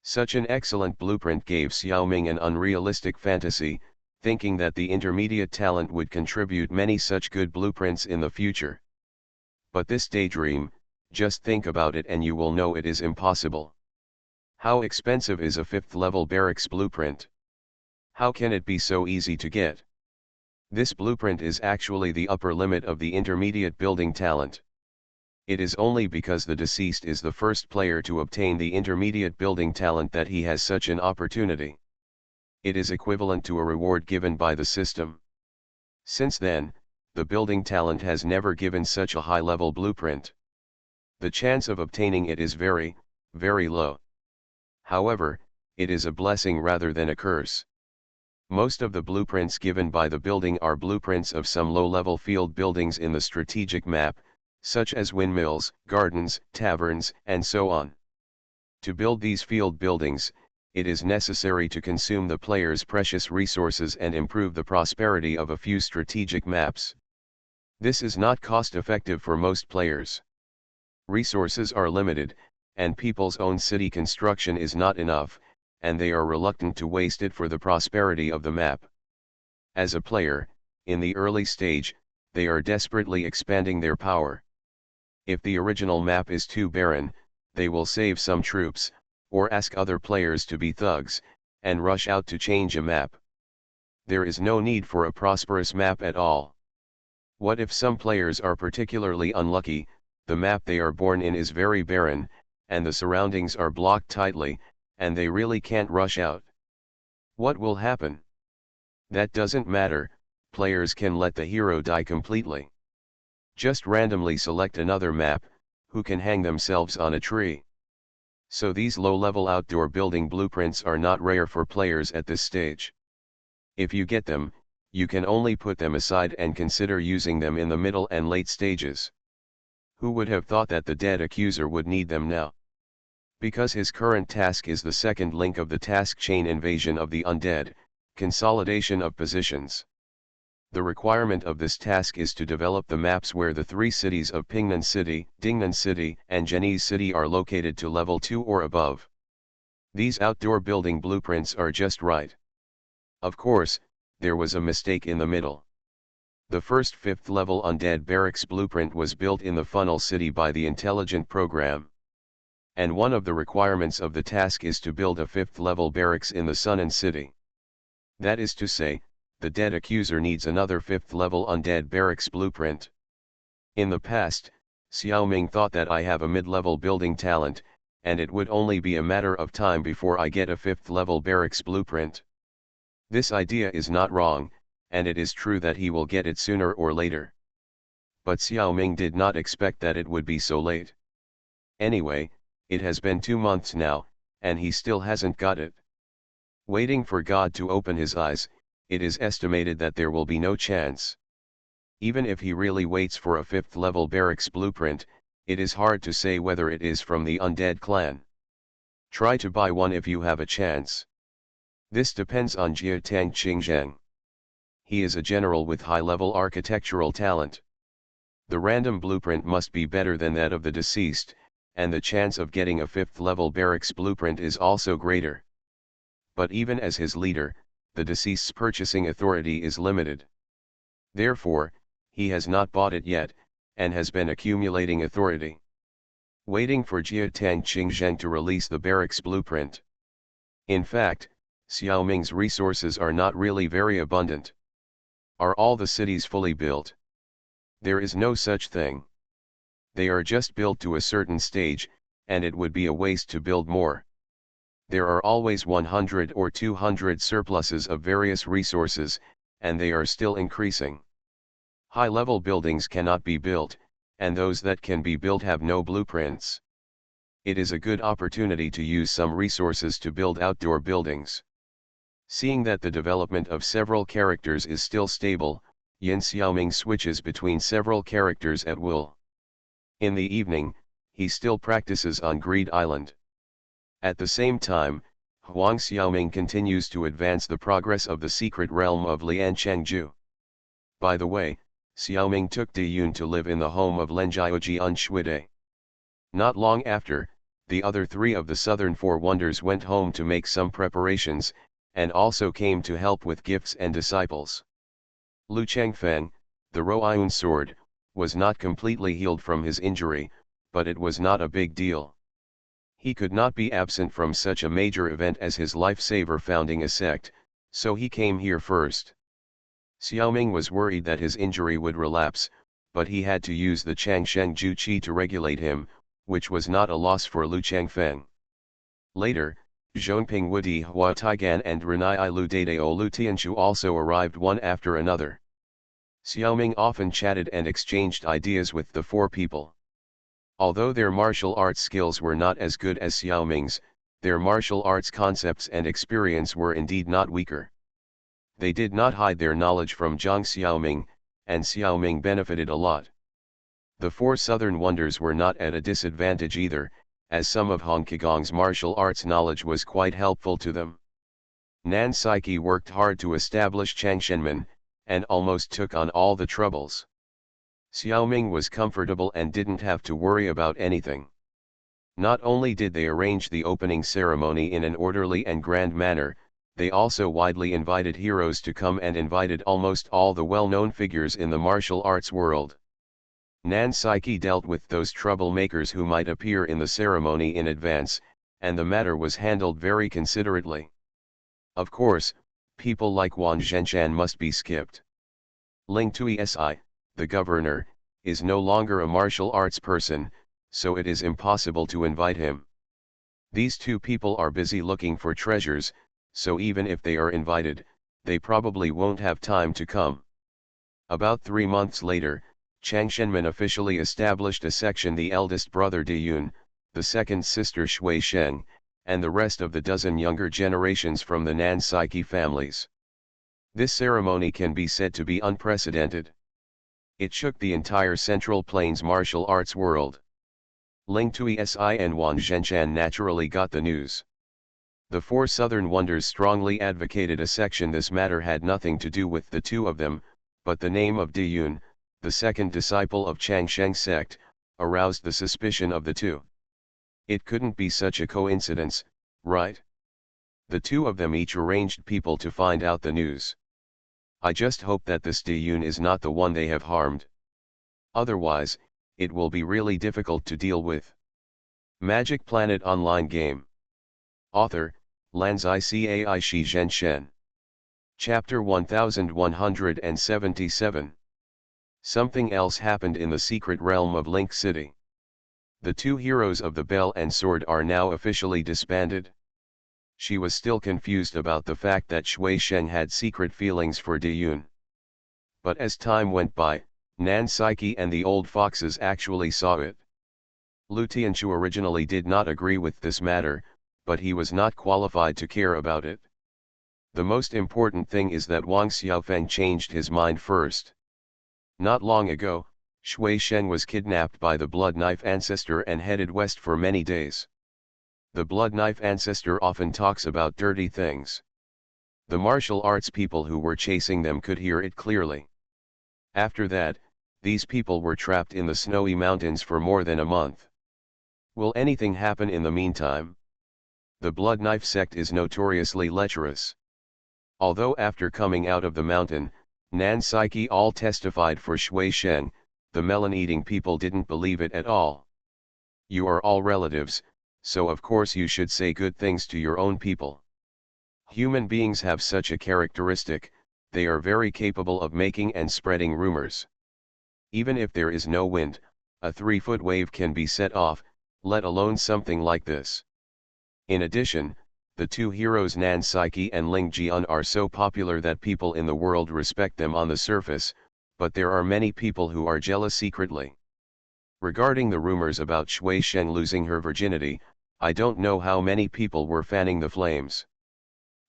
Such an excellent blueprint gave Xiao Ming an unrealistic fantasy, thinking that the intermediate talent would contribute many such good blueprints in the future. But this daydream, just think about it and you will know it is impossible. How expensive is a 5th level barracks blueprint? How can it be so easy to get? This blueprint is actually the upper limit of the intermediate building talent. It is only because the deceased is the first player to obtain the intermediate building talent that he has such an opportunity. It is equivalent to a reward given by the system. Since then, the building talent has never given such a high-level blueprint. The chance of obtaining it is very, very low. However, it is a blessing rather than a curse. Most of the blueprints given by the building are blueprints of some low-level field buildings in the strategic map, such as windmills, gardens, taverns, and so on. To build these field buildings, it is necessary to consume the player's precious resources and improve the prosperity of a few strategic maps. This is not cost-effective for most players. Resources are limited, and people's own city construction is not enough, and they are reluctant to waste it for the prosperity of the map. As a player, in the early stage, they are desperately expanding their power. If the original map is too barren, they will save some troops, or ask other players to be thugs, and rush out to change a map. There is no need for a prosperous map at all. What if some players are particularly unlucky, the map they are born in is very barren, and the surroundings are blocked tightly, and they really can't rush out? What will happen? That doesn't matter, players can let the hero die completely. Just randomly select another map, who can hang themselves on a tree. So these low-level outdoor building blueprints are not rare for players at this stage. If you get them, you can only put them aside and consider using them in the middle and late stages. Who would have thought that the dead accuser would need them now? Because his current task is the second link of the task chain invasion of the undead, consolidation of positions. The requirement of this task is to develop the maps where the three cities of Pingnan City, Dingnan City, and Zhenyi City are located to level 2 or above. These outdoor building blueprints are just right. Of course, there was a mistake in the middle. The first 5th level undead barracks blueprint was built in the Funnel City by the intelligent program. And one of the requirements of the task is to build a 5th level barracks in the Sunan City. That is to say, the dead accuser needs another 5th level undead barracks blueprint. In the past, Xiao Ming thought that I have a mid-level building talent, and it would only be a matter of time before I get a 5th level barracks blueprint. This idea is not wrong, and it is true that he will get it sooner or later. But Xiao Ming did not expect that it would be so late. Anyway, it has been 2 months now, and he still hasn't got it. Waiting for God to open his eyes, it is estimated that there will be no chance. Even if he really waits for a 5th level barracks blueprint, it is hard to say whether it is from the undead clan. Try to buy one if you have a chance. This depends on Jia Tang Qingzheng. He is a general with high-level architectural talent. The random blueprint must be better than that of the deceased, and the chance of getting a 5th level barracks blueprint is also greater. But even as his leader, the deceased's purchasing authority is limited. Therefore, he has not bought it yet, and has been accumulating authority, waiting for Jiatang Qingzheng to release the barracks blueprint. In fact, Xiaoming's resources are not really very abundant. Are all the cities fully built? There is no such thing. They are just built to a certain stage, and it would be a waste to build more. There are always 100 or 200 surpluses of various resources, and they are still increasing. High-level buildings cannot be built, and those that can be built have no blueprints. It is a good opportunity to use some resources to build outdoor buildings. Seeing that the development of several characters is still stable, Yin Xiaoming switches between several characters at will. In the evening, he still practices on Greed Island. At the same time, Huang Xiaoming continues to advance the progress of the secret realm of Lianchengju. By the way, Xiaoming took De Yun to live in the home of Lenjiaoji Unshuide. Not long after, the other 3 of the southern 4 wonders went home to make some preparations, and also came to help with gifts and disciples. Lu Chengfeng, the Ruoyun sword, was not completely healed from his injury, but it was not a big deal. He could not be absent from such a major event as his lifesaver founding a sect, so he came here first. Xiaoming was worried that his injury would relapse, but he had to use the Changsheng Ju Qi to regulate him, which was not a loss for Lu Chengfeng. Later, Zhongping Wudi Hua Taigan and Renai Lu Dadeo Lu Tianshu also arrived one after another. Xiaoming often chatted and exchanged ideas with the 4 people. Although their martial arts skills were not as good as Xiaoming's, their martial arts concepts and experience were indeed not weaker. They did not hide their knowledge from Zhang Xiaoming, and Xiaoming benefited a lot. The 4 southern wonders were not at a disadvantage either, as some of Hong Kigong's martial arts knowledge was quite helpful to them. Nan Saiki worked hard to establish Changshenmen, and almost took on all the troubles. Xiaoming was comfortable and didn't have to worry about anything. Not only did they arrange the opening ceremony in an orderly and grand manner, they also widely invited heroes to come and invited almost all the well-known figures in the martial arts world. Nan Saiki dealt with those troublemakers who might appear in the ceremony in advance, and the matter was handled very considerately. Of course, people like Wan Zhenshan must be skipped. Ling Tuisi, the governor, is no longer a martial arts person, so it is impossible to invite him. These 2 people are busy looking for treasures, so even if they are invited, they probably won't have time to come. About 3 months later, Changshenmen officially established a section: the eldest brother De Yun, the second sister Shui Sheng, and the rest of the dozen younger generations from the Nan Saiki families. This ceremony can be said to be unprecedented. It shook the entire Central Plains martial arts world. Ling Tuisi and Wan Zhenshan naturally got the news. The 4 southern wonders strongly advocated a section. This matter had nothing to do with the 2 of them, but the name of De Yun, the second disciple of Changsheng sect, aroused the suspicion of the 2. It couldn't be such a coincidence, right? The 2 of them each arranged people to find out the news. I just hope that this De Yun is not the one they have harmed. Otherwise, it will be really difficult to deal with. Magic Planet Online Game. Author, Lanzai Cai Shi Zhenshen. Chapter 1177. Something else happened in the secret realm of Link City. The 2 heroes of the Bell and Sword are now officially disbanded. She was still confused about the fact that Shui Sheng had secret feelings for De Yun. But as time went by, Nan Saiki and the old foxes actually saw it. Lu Tianshu originally did not agree with this matter, but he was not qualified to care about it. The most important thing is that Wang Xiaofeng changed his mind first. Not long ago, Shui Sheng was kidnapped by the Blood Knife Ancestor and headed west for many days. The Blood Knife Ancestor often talks about dirty things. The martial arts people who were chasing them could hear it clearly. After that, these people were trapped in the snowy mountains for more than a month. Will anything happen in the meantime? The Blood Knife sect is notoriously lecherous. Although after coming out of the mountain, Nan Psyche all testified for Shui Sheng, the melon-eating people didn't believe it at all. You are all relatives, so of course you should say good things to your own people. Human beings have such a characteristic, they are very capable of making and spreading rumors. Even if there is no wind, a 3-foot wave can be set off, let alone something like this. In addition, the two heroes Nan Psyche and Ling Jian are so popular that people in the world respect them on the surface, but there are many people who are jealous secretly. Regarding the rumors about Shui Sheng losing her virginity, I don't know how many people were fanning the flames.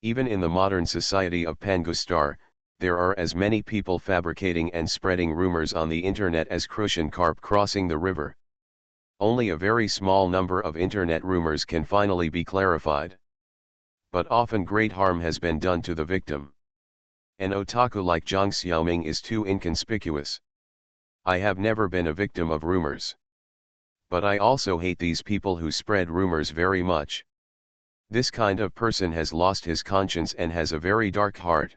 Even in the modern society of Pangustar, there are as many people fabricating and spreading rumors on the internet as crucian carp crossing the river. Only a very small number of internet rumors can finally be clarified. But often great harm has been done to the victim. An otaku like Zhang Xiaoming is too inconspicuous. I have never been a victim of rumors. But I also hate these people who spread rumors very much. This kind of person has lost his conscience and has a very dark heart.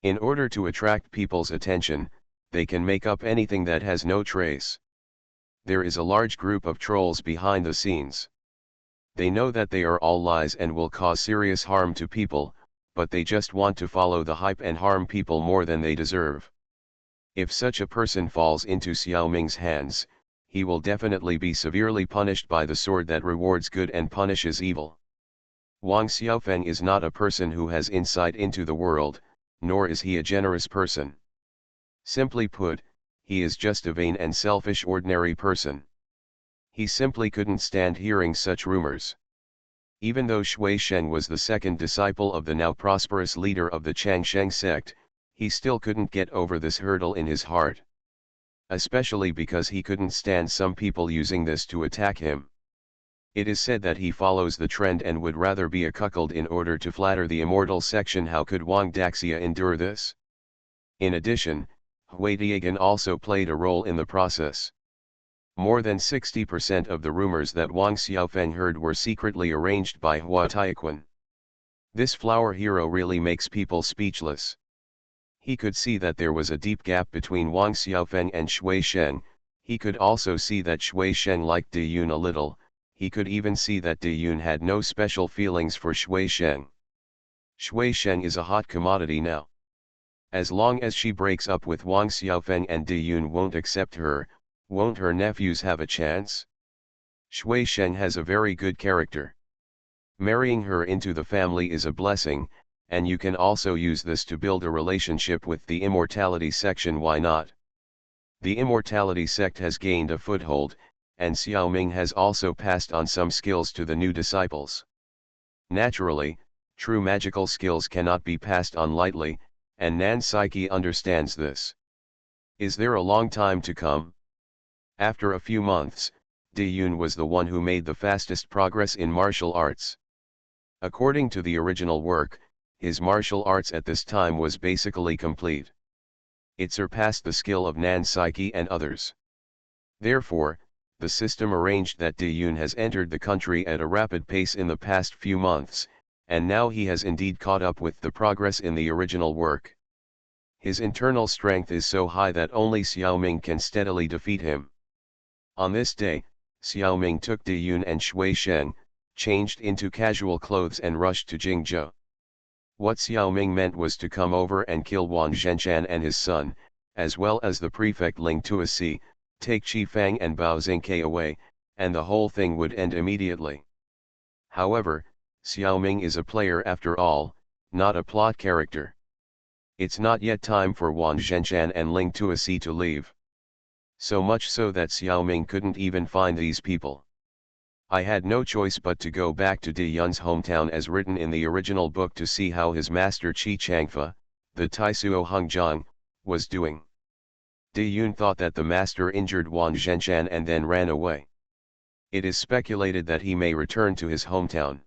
In order to attract people's attention, they can make up anything that has no trace. There is a large group of trolls behind the scenes. They know that they are all lies and will cause serious harm to people, but they just want to follow the hype and harm people more than they deserve. If such a person falls into Xiaoming's hands, he will definitely be severely punished by the sword that rewards good and punishes evil. Wang Xiaofeng is not a person who has insight into the world, nor is he a generous person. Simply put, he is just a vain and selfish ordinary person. He simply couldn't stand hearing such rumors. Even though Shui Sheng was the second disciple of the now prosperous leader of the Changsheng sect, he still couldn't get over this hurdle in his heart. Especially because he couldn't stand some people using this to attack him. It is said that he follows the trend and would rather be a cuckold in order to flatter the immortal section. How could Wang Daxia endure this? In addition, Hui Diagan also played a role in the process. More than 60% of the rumors that Wang Xiaofeng heard were secretly arranged by Hua Taiquan. This flower hero really makes people speechless. He could see that there was a deep gap between Wang Xiaofeng and Shui Sheng. He could also see that Shui Sheng liked De Yun a little. He could even see that De Yun had no special feelings for Shui Sheng. Shui Sheng is a hot commodity now. As long as she breaks up with Wang Xiaofeng and De Yun won't accept her, won't her nephews have a chance? Shui Sheng has a very good character. Marrying her into the family is a blessing, and you can also use this to build a relationship with the immortality section. Why not? The immortality sect has gained a foothold, and Xiaoming has also passed on some skills to the new disciples. Naturally, true magical skills cannot be passed on lightly, and Nan Psyche understands this. Is there a long time to come? After a few months, De Yun was the one who made the fastest progress in martial arts. According to the original work, his martial arts at this time was basically complete. It surpassed the skill of Nan Psyche and others. Therefore, the system arranged that De Yun has entered the country at a rapid pace in the past few months, and now he has indeed caught up with the progress in the original work. His internal strength is so high that only Xiaoming can steadily defeat him. On this day, Xiaoming took De Yun and Shui Sheng, changed into casual clothes and rushed to Jingzhou. What Xiaoming meant was to come over and kill Wan Zhenchan and his son, as well as the prefect Ling Tuosi, take Qi Fang and Bao Xingke away, and the whole thing would end immediately. However, Xiaoming is a player after all, not a plot character. It's not yet time for Wan Zhenchan and Ling Tuosi to leave. So much so that Xiaoming couldn't even find these people. I had no choice but to go back to De Yun's hometown as written in the original book to see how his master Qi Changfa, the Taisuo Hengjiang, was doing. De Yun thought that the master injured Wan Zhenchan and then ran away. It is speculated that he may return to his hometown.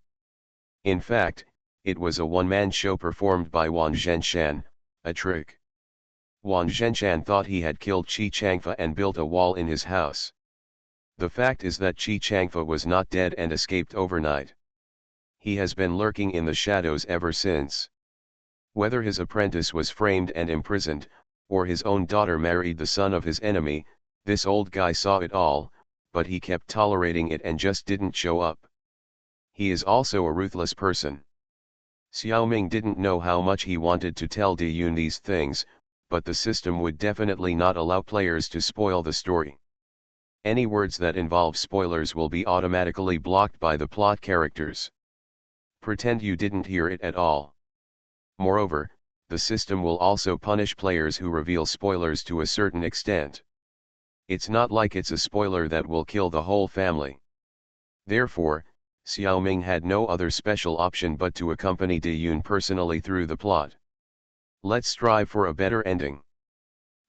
In fact, it was a one-man show performed by Wan Zhenchan, a trick. Wan Zhenchan thought he had killed Qi Changfa and built a wall in his house. The fact is that Chi Changfa was not dead and escaped overnight. He has been lurking in the shadows ever since. Whether his apprentice was framed and imprisoned, or his own daughter married the son of his enemy, this old guy saw it all, but he kept tolerating it and just didn't show up. He is also a ruthless person. Xiaoming didn't know how much he wanted to tell De Yun these things, but the system would definitely not allow players to spoil the story. Any words that involve spoilers will be automatically blocked by the plot characters. Pretend you didn't hear it at all. Moreover, the system will also punish players who reveal spoilers to a certain extent. It's not like it's a spoiler that will kill the whole family. Therefore, Xiaoming had no other special option but to accompany De Yun personally through the plot. Let's strive for a better ending.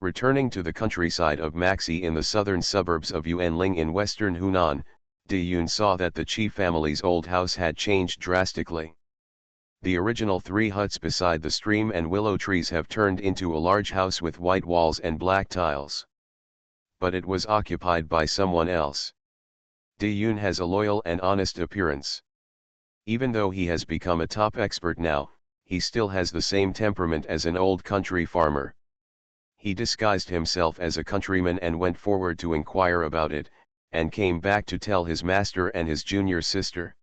Returning to the countryside of Maxi in the southern suburbs of Yuanling in western Hunan, De Yun saw that the Qi family's old house had changed drastically. The original 3 huts beside the stream and willow trees have turned into a large house with white walls and black tiles. But it was occupied by someone else. De Yun has a loyal and honest appearance. Even though he has become a top expert now, he still has the same temperament as an old country farmer. He disguised himself as a countryman and went forward to inquire about it, and came back to tell his master and his junior sister.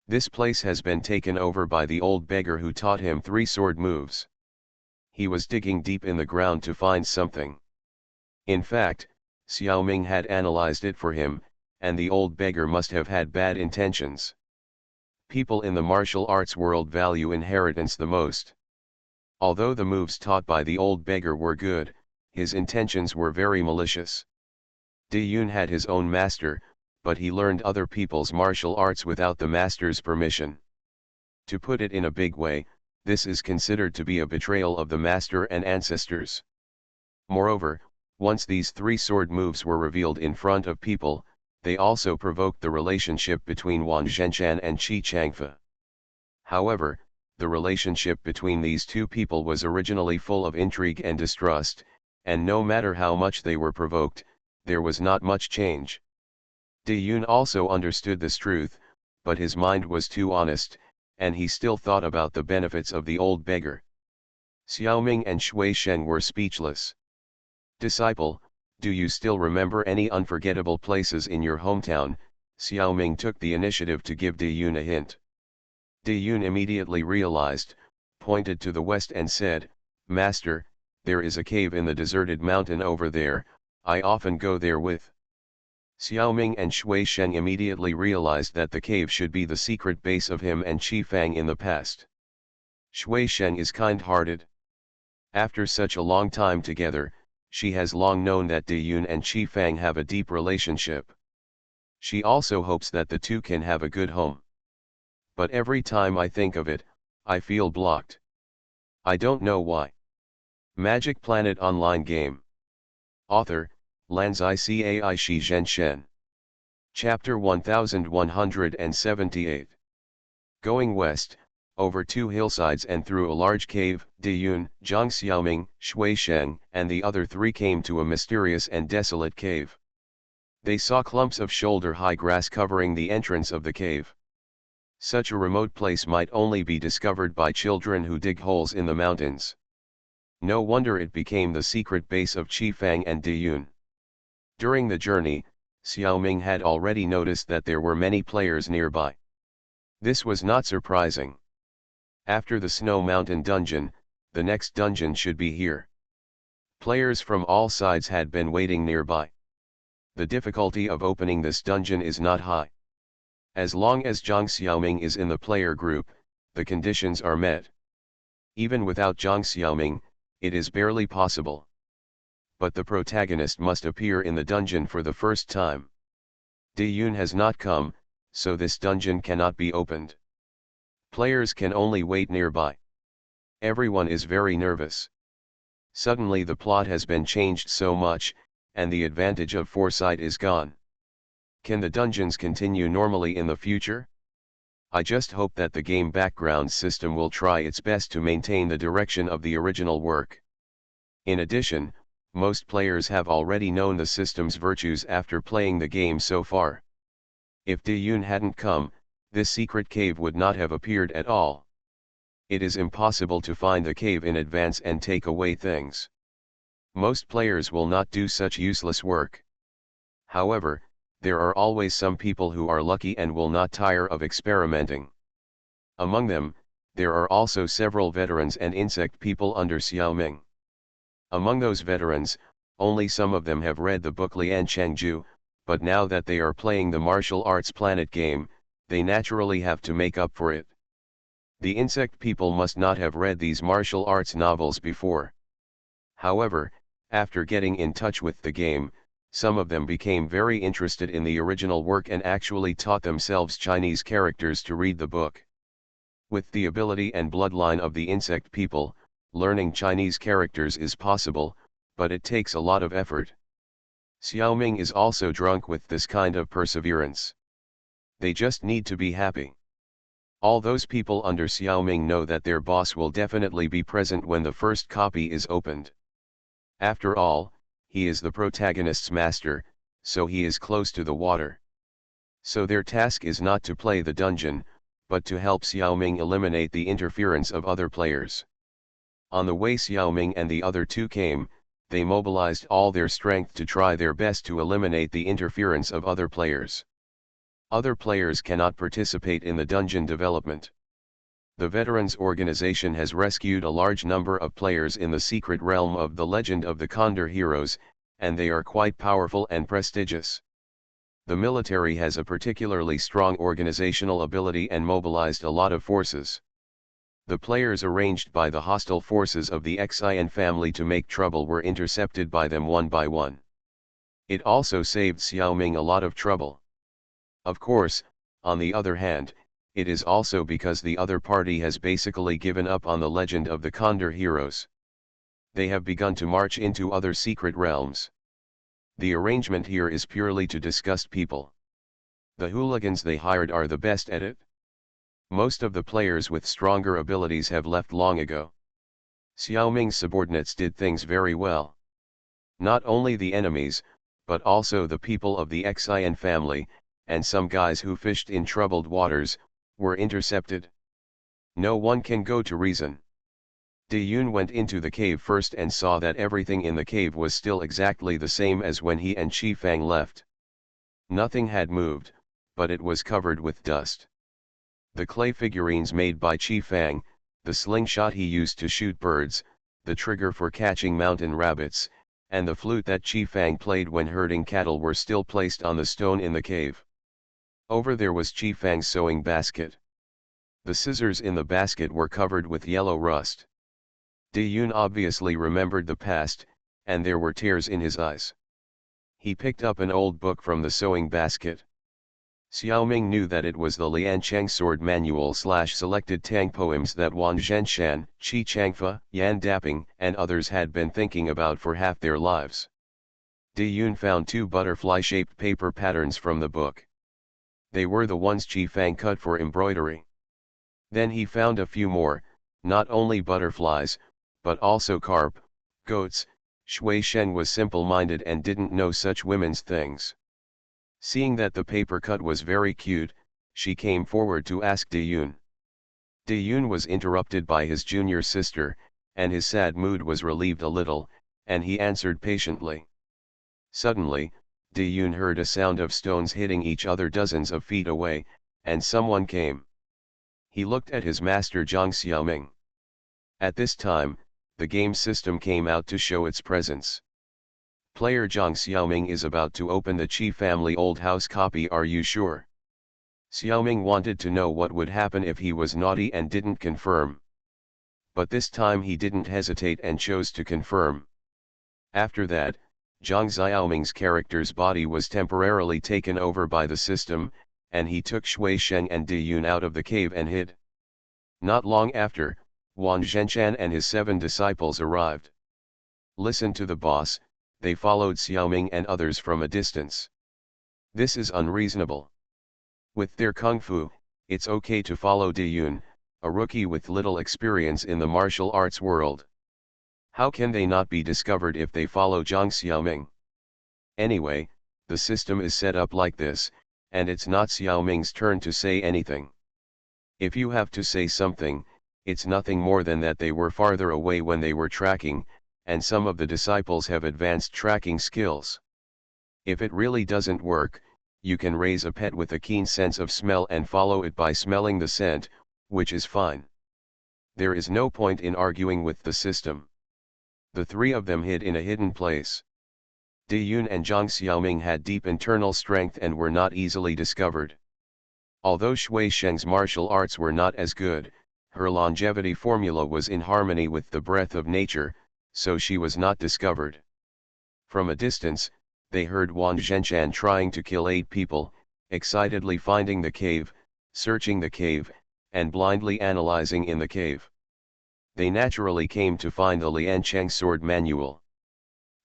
This place has been taken over by the old beggar who taught him 3 sword moves. He was digging deep in the ground to find something. In fact, Xiaoming had analyzed it for him, and the old beggar must have had bad intentions. People in the martial arts world value inheritance the most. Although the moves taught by the old beggar were good, his intentions were very malicious. De Yun had his own master, but he learned other people's martial arts without the master's permission. To put it in a big way, this is considered to be a betrayal of the master and ancestors. Moreover, once these 3 sword moves were revealed in front of people, they also provoked the relationship between Wang Zhenchan and Qi Changfa. However, the relationship between these 2 people was originally full of intrigue and distrust, and no matter how much they were provoked, there was not much change. De Yun also understood this truth, but his mind was too honest, and he still thought about the benefits of the old beggar. Xiaoming and Shui Shen were speechless. Disciple, do you still remember any unforgettable places in your hometown? Xiaoming took the initiative to give De Yun a hint. De Yun immediately realized, pointed to the west and said, Master, there is a cave in the deserted mountain over there, I often go there with. Xiaoming and Shui Sheng immediately realized that the cave should be the secret base of him and Qi Fang in the past. Shui Sheng is kind-hearted. After such a long time together, she has long known that De Yun and Qi Fang have a deep relationship. She also hopes that the 2 can have a good home. But every time I think of it, I feel blocked. I don't know why. Magic Planet Online Game. Author, Lanzai Cai Shi Zhen Shen. Chapter 1178. Going west, over 2 hillsides and through a large cave, De Yun, Zhang Xiaoming, Shui Sheng, and the other 3 came to a mysterious and desolate cave. They saw clumps of shoulder-high grass covering the entrance of the cave. Such a remote place might only be discovered by children who dig holes in the mountains. No wonder it became the secret base of Qi Fang and De Yun. During the journey, Xiaoming had already noticed that there were many players nearby. This was not surprising. After the Snow Mountain dungeon, the next dungeon should be here. Players from all sides had been waiting nearby. The difficulty of opening this dungeon is not high. As long as Zhang Xiaoming is in the player group, the conditions are met. Even without Zhang Xiaoming, it is barely possible. But the protagonist must appear in the dungeon for the first time. De Yun has not come, so this dungeon cannot be opened. Players can only wait nearby. Everyone is very nervous. Suddenly the plot has been changed so much, and the advantage of foresight is gone. Can the dungeons continue normally in the future? I just hope that the game background system will try its best to maintain the direction of the original work. In addition, most players have already known the system's virtues after playing the game so far. If De Yun hadn't come, this secret cave would not have appeared at all. It is impossible to find the cave in advance and take away things. Most players will not do such useless work. However, there are always some people who are lucky and will not tire of experimenting. Among them, there are also several veterans and insect people under Xiaoming. Among those veterans, only some of them have read the book Lian Chengju, but now that they are playing the martial arts planet game, they naturally have to make up for it. The insect people must not have read these martial arts novels before. However, after getting in touch with the game, some of them became very interested in the original work and actually taught themselves Chinese characters to read the book. With the ability and bloodline of the insect people, learning Chinese characters is possible, but it takes a lot of effort. Xiaoming is also drunk with this kind of perseverance. They just need to be happy. All those people under Xiaoming know that their boss will definitely be present when the first copy is opened. After all, he is the protagonist's master, so he is close to the water. So their task is not to play the dungeon, but to help Xiaoming eliminate the interference of other players. On the way Xiaoming and the other two came, they mobilized all their strength to try their best to eliminate the interference of other players. Other players cannot participate in the dungeon development. The Veterans Organization has rescued a large number of players in the secret realm of the legend of the Condor Heroes, and they are quite powerful and prestigious. The military has a particularly strong organizational ability and mobilized a lot of forces. The players arranged by the hostile forces of the Xian family to make trouble were intercepted by them one by one. It also saved Xiaoming a lot of trouble. Of course, on the other hand, it is also because the other party has basically given up on the legend of the Condor Heroes. They have begun to march into other secret realms. The arrangement here is purely to disgust people. The hooligans they hired are the best at it. Most of the players with stronger abilities have left long ago. Xiaoming's subordinates did things very well. Not only the enemies, but also the people of the Xian family, and some guys who fished in troubled waters, were intercepted. No one can go to reason. De Yun went into the cave first and saw that everything in the cave was still exactly the same as when he and Qi Fang left. Nothing had moved, but it was covered with dust. The clay figurines made by Qi Fang, the slingshot he used to shoot birds, the trigger for catching mountain rabbits, and the flute that Qi Fang played when herding cattle were still placed on the stone in the cave. Over there was Qi Fang's sewing basket. The scissors in the basket were covered with yellow rust. De Yun obviously remembered the past, and there were tears in his eyes. He picked up an old book from the sewing basket. Xiaoming knew that it was the Lian Cheng sword manual / selected Tang poems that Wan Zhenshan, Qi Changfa, Yan Daping, and others had been thinking about for half their lives. De Yun found 2 butterfly-shaped paper patterns from the book. They were the ones Qi Fang cut for embroidery. Then he found a few more, not only butterflies, but also carp, goats. Shui Shen was simple-minded and didn't know such women's things. Seeing that the paper cut was very cute, she came forward to ask De Yun. De Yun was interrupted by his junior sister, and his sad mood was relieved a little, and he answered patiently. Suddenly, De Yun heard a sound of stones hitting each other dozens of feet away, and someone came. He looked at his master Zhang Xiaoming. At this time, the game system came out to show its presence. Player Zhang Xiaoming is about to open the Qi family old house copy. Are you sure? Xiaoming wanted to know what would happen if he was naughty and didn't confirm. But this time he didn't hesitate and chose to confirm. After that, Zhang Xiaoming's character's body was temporarily taken over by the system, and he took Shui Sheng and De Yun out of the cave and hid. Not long after, Wan Zhenshan and his 7 disciples arrived. Listen to the boss, they followed Xiaoming and others from a distance. This is unreasonable. With their kung fu, it's okay to follow De Yun, a rookie with little experience in the martial arts world. How can they not be discovered if they follow Jiang Xiaoming? Anyway, the system is set up like this, and it's not Xiaoming's turn to say anything. If you have to say something, it's nothing more than that they were farther away when they were tracking, and some of the disciples have advanced tracking skills. If it really doesn't work, you can raise a pet with a keen sense of smell and follow it by smelling the scent, which is fine. There is no point in arguing with the system. The three of them hid in a hidden place. De Yun and Jiang Xiaoming had deep internal strength and were not easily discovered. Although Shui Sheng's martial arts were not as good, her longevity formula was in harmony with the breath of nature, so she was not discovered. From a distance, they heard Wang Zhenchan trying to kill 8 people, excitedly finding the cave, searching the cave, and blindly analyzing in the cave. They naturally came to find the Liancheng sword manual.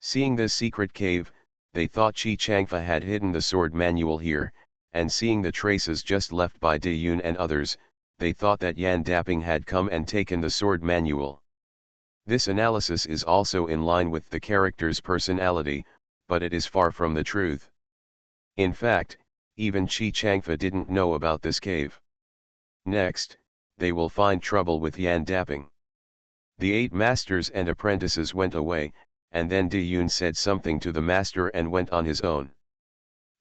Seeing this secret cave, they thought Qi Changfa had hidden the sword manual here, and seeing the traces just left by De Yun and others, they thought that Yan Daping had come and taken the sword manual. This analysis is also in line with the character's personality, but it is far from the truth. In fact, even Qi Changfa didn't know about this cave. Next, they will find trouble with Yan Daping. The 8 masters and apprentices went away, and then De Yun said something to the master and went on his own.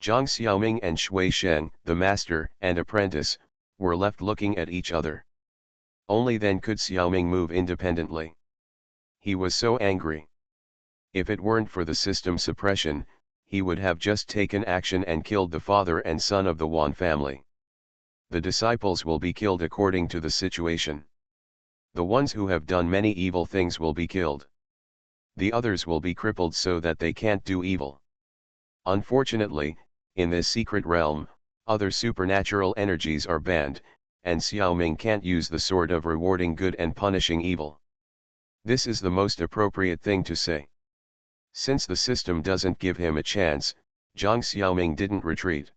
Jiang Xiaoming and Shui Sheng, the master and apprentice, were left looking at each other. Only then could Xiaoming move independently. He was so angry. If it weren't for the system suppression, he would have just taken action and killed the father and son of the Wan family. The disciples will be killed according to the situation. The ones who have done many evil things will be killed. The others will be crippled so that they can't do evil. Unfortunately, in this secret realm, other supernatural energies are banned, and Xiaoming can't use the sword of rewarding good and punishing evil. This is the most appropriate thing to say. Since the system doesn't give him a chance, Jiang Xiaoming didn't retreat.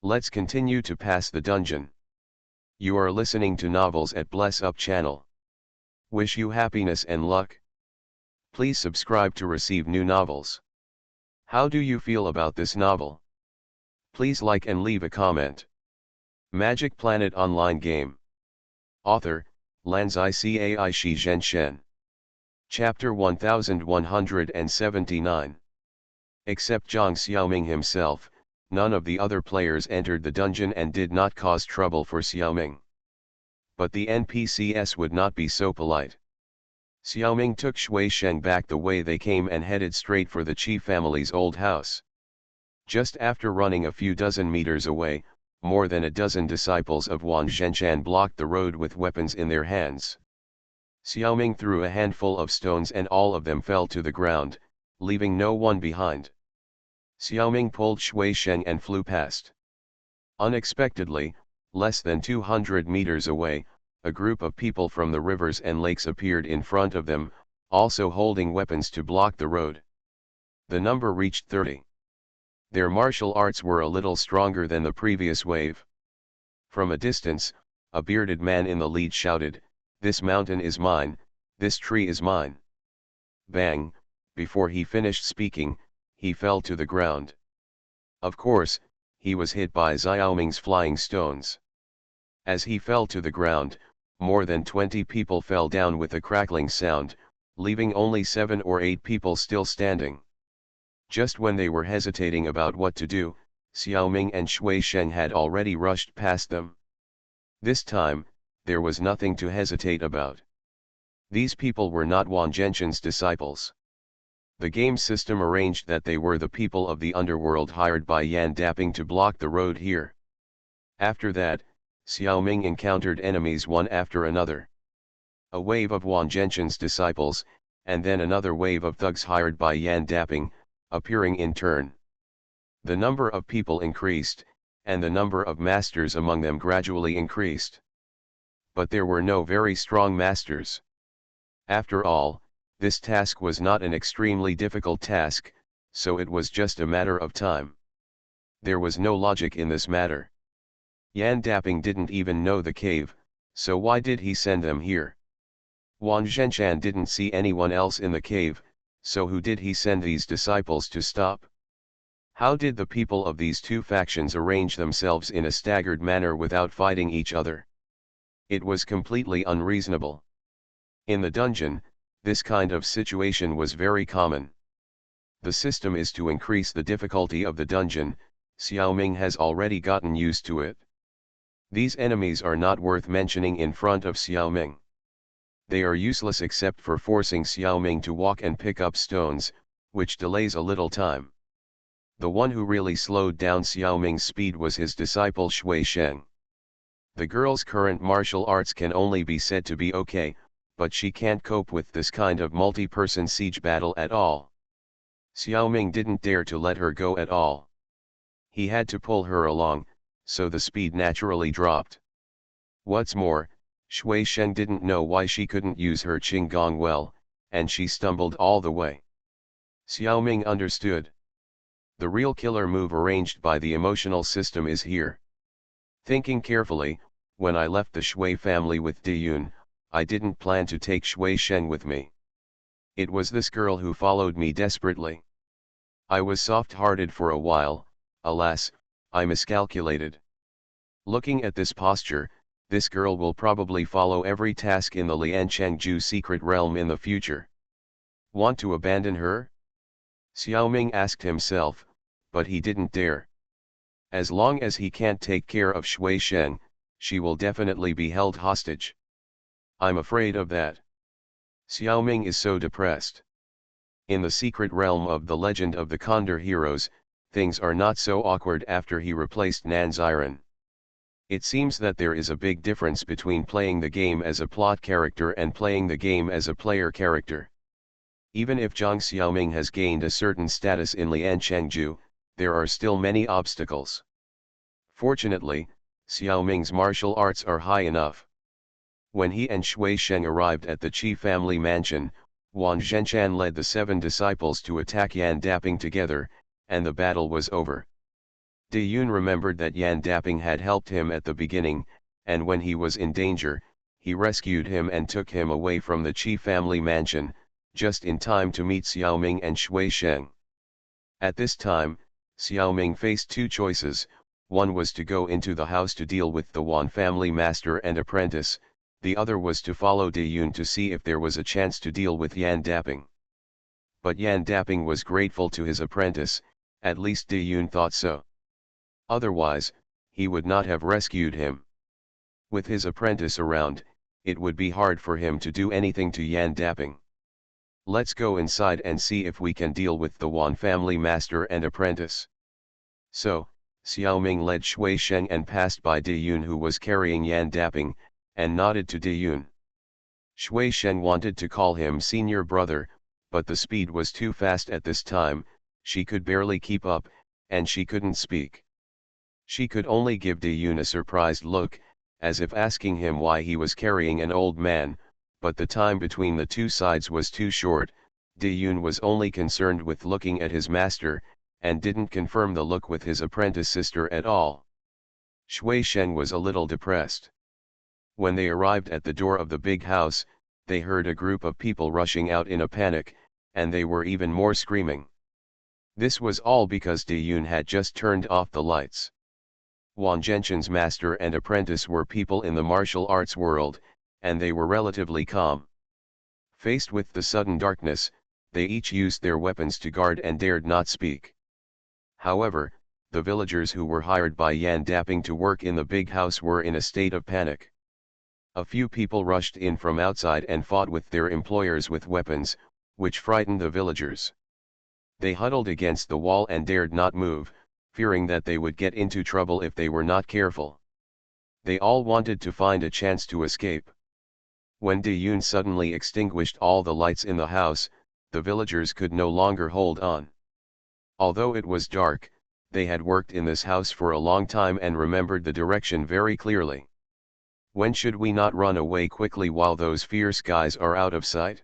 Let's continue to pass the dungeon. You are listening to novels at Bless Up channel. Wish you happiness and luck. Please subscribe to receive new novels. How do you feel about this novel? Please like and leave a comment. Magic Planet Online Game. Author, Lanzai Cai Shi Zhenshen. Chapter 1179. Except Jiang Xiaoming himself, none of the other players entered the dungeon and did not cause trouble for Xiaoming. But the NPCs would not be so polite. Xiaoming took Shui Sheng back the way they came and headed straight for the Qi family's old house. Just after running a few dozen meters away, more than a dozen disciples of Wang Zhenchan blocked the road with weapons in their hands. Xiaoming threw a handful of stones and all of them fell to the ground, leaving no one behind. Xiaoming pulled Shui Sheng and flew past. Unexpectedly, less than 200 meters away, a group of people from the rivers and lakes appeared in front of them, also holding weapons to block the road. The number reached 30. Their martial arts were a little stronger than the previous wave. From a distance, a bearded man in the lead shouted, "This mountain is mine, this tree is mine." Bang! Before he finished speaking, he fell to the ground. Of course, he was hit by Xiaoming's flying stones. As he fell to the ground, more than 20 people fell down with a crackling sound, leaving only 7 or 8 people still standing. Just when they were hesitating about what to do, Xiaoming and Shui Sheng had already rushed past them. This time, there was nothing to hesitate about. These people were not Wang Zhenchan's disciples. The game system arranged that they were the people of the underworld hired by Yan Daping to block the road here. After that, Xiaoming encountered enemies one after another. A wave of Wang Zhenchan's disciples, and then another wave of thugs hired by Yan Daping, appearing in turn. The number of people increased, and the number of masters among them gradually increased. But there were no very strong masters. After all, this task was not an extremely difficult task, so it was just a matter of time. There was no logic in this matter. Yan Daping didn't even know the cave, so why did he send them here? Wang Zhenchan didn't see anyone else in the cave, so who did he send these disciples to stop? How did the people of these two factions arrange themselves in a staggered manner without fighting each other? It was completely unreasonable. In the dungeon, this kind of situation was very common. The system is to increase the difficulty of the dungeon. Xiaoming has already gotten used to it. These enemies are not worth mentioning in front of Xiaoming. They are useless except for forcing Xiaoming to walk and pick up stones, which delays a little time. The one who really slowed down Xiaoming's speed was his disciple Shui Sheng. The girl's current martial arts can only be said to be okay, but she can't cope with this kind of multi-person siege battle at all. Xiaoming didn't dare to let her go at all. He had to pull her along, so the speed naturally dropped. What's more, Shui Sheng didn't know why she couldn't use her Qinggong well, and she stumbled all the way. Xiaoming understood. The real killer move arranged by the emotional system is here. Thinking carefully, when I left the Shui family with Diyun, I didn't plan to take Shui Sheng with me. It was this girl who followed me desperately. I was soft-hearted for a while. Alas, I miscalculated. Looking at this posture, this girl will probably follow every task in the Lianchengju secret realm in the future. Want to abandon her? Xiaoming asked himself, but he didn't dare. As long as he can't take care of Shui Sheng, she will definitely be held hostage. I'm afraid of that. Xiaoming is so depressed. In the secret realm of the legend of the Condor heroes, things are not so awkward after he replaced Nanziren. It seems that there is a big difference between playing the game as a plot character and playing the game as a player character. Even if Zhang Xiaoming has gained a certain status in Lianchengju, there are still many obstacles. Fortunately, Xiaoming's martial arts are high enough. When he and Shui Sheng arrived at the Qi family mansion, Wang Zhenchan led the 7 disciples to attack Yan Dapping together, and the battle was over. Diyun remembered that Yan Dapping had helped him at the beginning, and when he was in danger, he rescued him and took him away from the Qi family mansion, just in time to meet Xiaoming and Shui Sheng. At this time, Xiaoming faced 2 choices. One was to go into the house to deal with the Wan family master and apprentice, the other was to follow Diyun to see if there was a chance to deal with Yan Dapping. But Yan Dapping was grateful to his apprentice, at least Diyun thought so. Otherwise, he would not have rescued him. With his apprentice around, it would be hard for him to do anything to Yan Dapping. Let's go inside and see if we can deal with the Wan family master and apprentice. So, Xiaoming led Shui Sheng and passed by Diyun who was carrying Yan Dapping, and nodded to Diyun. Shui Sheng wanted to call him senior brother, but the speed was too fast at this time, she could barely keep up, and she couldn't speak. She could only give Diyun a surprised look, as if asking him why he was carrying an old man, but the time between the two sides was too short. Diyun was only concerned with looking at his master, and didn't confirm the look with his apprentice sister at all. Shui Sheng was a little depressed. When they arrived at the door of the big house, they heard a group of people rushing out in a panic, and they were even more screaming. This was all because Diyun had just turned off the lights. Wang Zhenchan's master and apprentice were people in the martial arts world, and they were relatively calm. Faced with the sudden darkness, they each used their weapons to guard and dared not speak. However, the villagers who were hired by Yan Dapping to work in the big house were in a state of panic. A few people rushed in from outside and fought with their employers with weapons, which frightened the villagers. They huddled against the wall and dared not move, fearing that they would get into trouble if they were not careful. They all wanted to find a chance to escape. When Diyun suddenly extinguished all the lights in the house, the villagers could no longer hold on. Although it was dark, they had worked in this house for a long time and remembered the direction very clearly. When should we not run away quickly while those fierce guys are out of sight?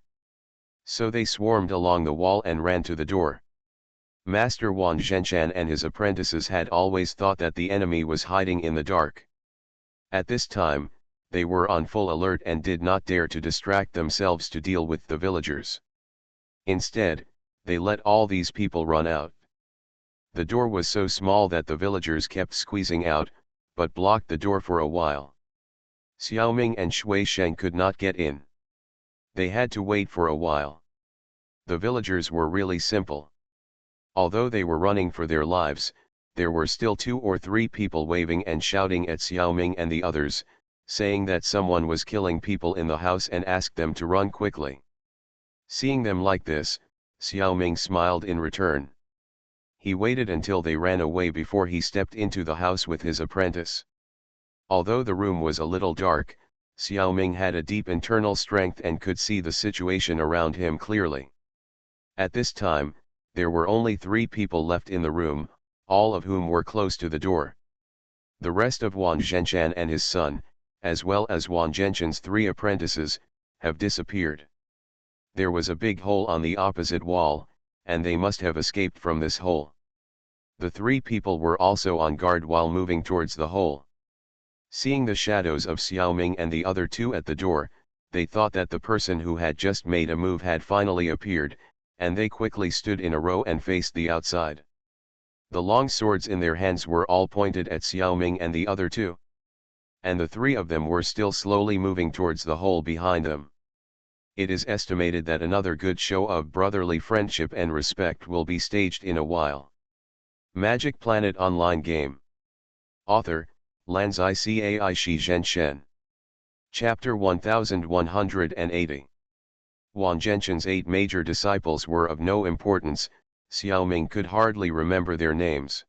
So they swarmed along the wall and ran to the door. Master Wang Zhenchan and his apprentices had always thought that the enemy was hiding in the dark. At this time, they were on full alert and did not dare to distract themselves to deal with the villagers. Instead, they let all these people run out. The door was so small that the villagers kept squeezing out, but blocked the door for a while. Xiaoming and Shui Sheng could not get in. They had to wait for a while. The villagers were really simple. Although they were running for their lives, there were still 2 or 3 people waving and shouting at Xiaoming and the others, saying that someone was killing people in the house and asked them to run quickly. Seeing them like this, Xiaoming smiled in return. He waited until they ran away before he stepped into the house with his apprentice. Although the room was a little dark, Xiaoming had a deep internal strength and could see the situation around him clearly. At this time, there were only 3 people left in the room, all of whom were close to the door. The rest of Wang Zhenchan and his son, as well as Wang Zhenchan's 3 apprentices, have disappeared. There was a big hole on the opposite wall, and they must have escaped from this hole. The 3 people were also on guard while moving towards the hole. Seeing the shadows of Xiaoming and the other 2 at the door, they thought that the person who had just made a move had finally appeared, and they quickly stood in a row and faced the outside. The long swords in their hands were all pointed at Xiaoming and the other 2. And the 3 of them were still slowly moving towards the hole behind them. It is estimated that another good show of brotherly friendship and respect will be staged in a while. Magic Planet Online Game. Author, Lanzai Cai Shi Zhen Shen. Chapter 1180. Wang Zhenchan's 8 major disciples were of no importance. Xiaoming could hardly remember their names.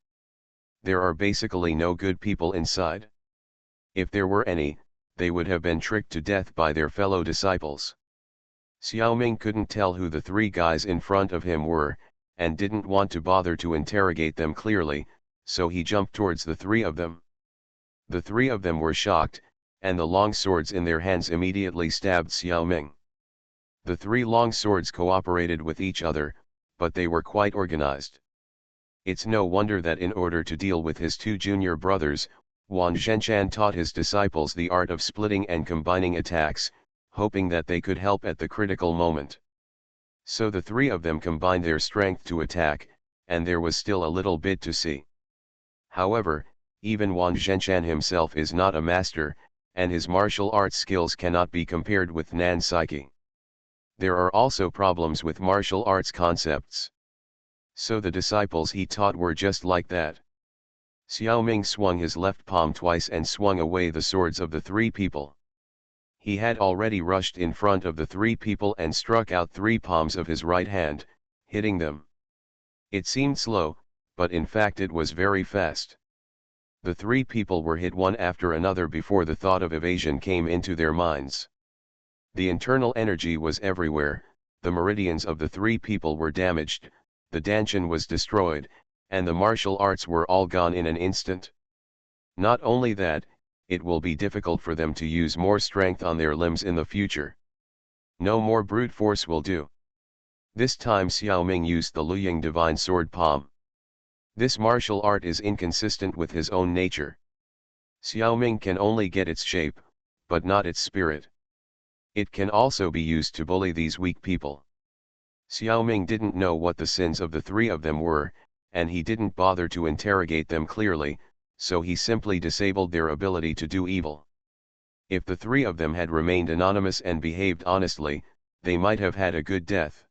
There are basically no good people inside. If there were any, they would have been tricked to death by their fellow disciples. Xiaoming couldn't tell who the 3 guys in front of him were, and didn't want to bother to interrogate them clearly, so he jumped towards the 3 of them. The 3 of them were shocked, and the long swords in their hands immediately stabbed Xiaoming. The 3 long swords cooperated with each other, but they were quite organized. It's no wonder that in order to deal with his 2 junior brothers, Wang Zhenchan taught his disciples the art of splitting and combining attacks, hoping that they could help at the critical moment. So the 3 of them combined their strength to attack, and there was still a little bit to see. However, even Wang Zhenchan himself is not a master, and his martial arts skills cannot be compared with Nan Psyche. There are also problems with martial arts concepts. So the disciples he taught were just like that. Xiaoming swung his left palm twice and swung away the swords of the 3 people. He had already rushed in front of the 3 people and struck out 3 palms of his right hand, hitting them. It seemed slow, but in fact it was very fast. The 3 people were hit one after another before the thought of evasion came into their minds. The internal energy was everywhere, the meridians of the 3 people were damaged, the Danshan was destroyed, and the martial arts were all gone in an instant. Not only that, it will be difficult for them to use more strength on their limbs in the future. No more brute force will do. This time Xiaoming used the Luying Divine Sword Palm. This martial art is inconsistent with his own nature. Xiaoming can only get its shape, but not its spirit. It can also be used to bully these weak people. Xiaoming didn't know what the sins of the 3 of them were, and he didn't bother to interrogate them clearly, so he simply disabled their ability to do evil. If the 3 of them had remained anonymous and behaved honestly, they might have had a good death.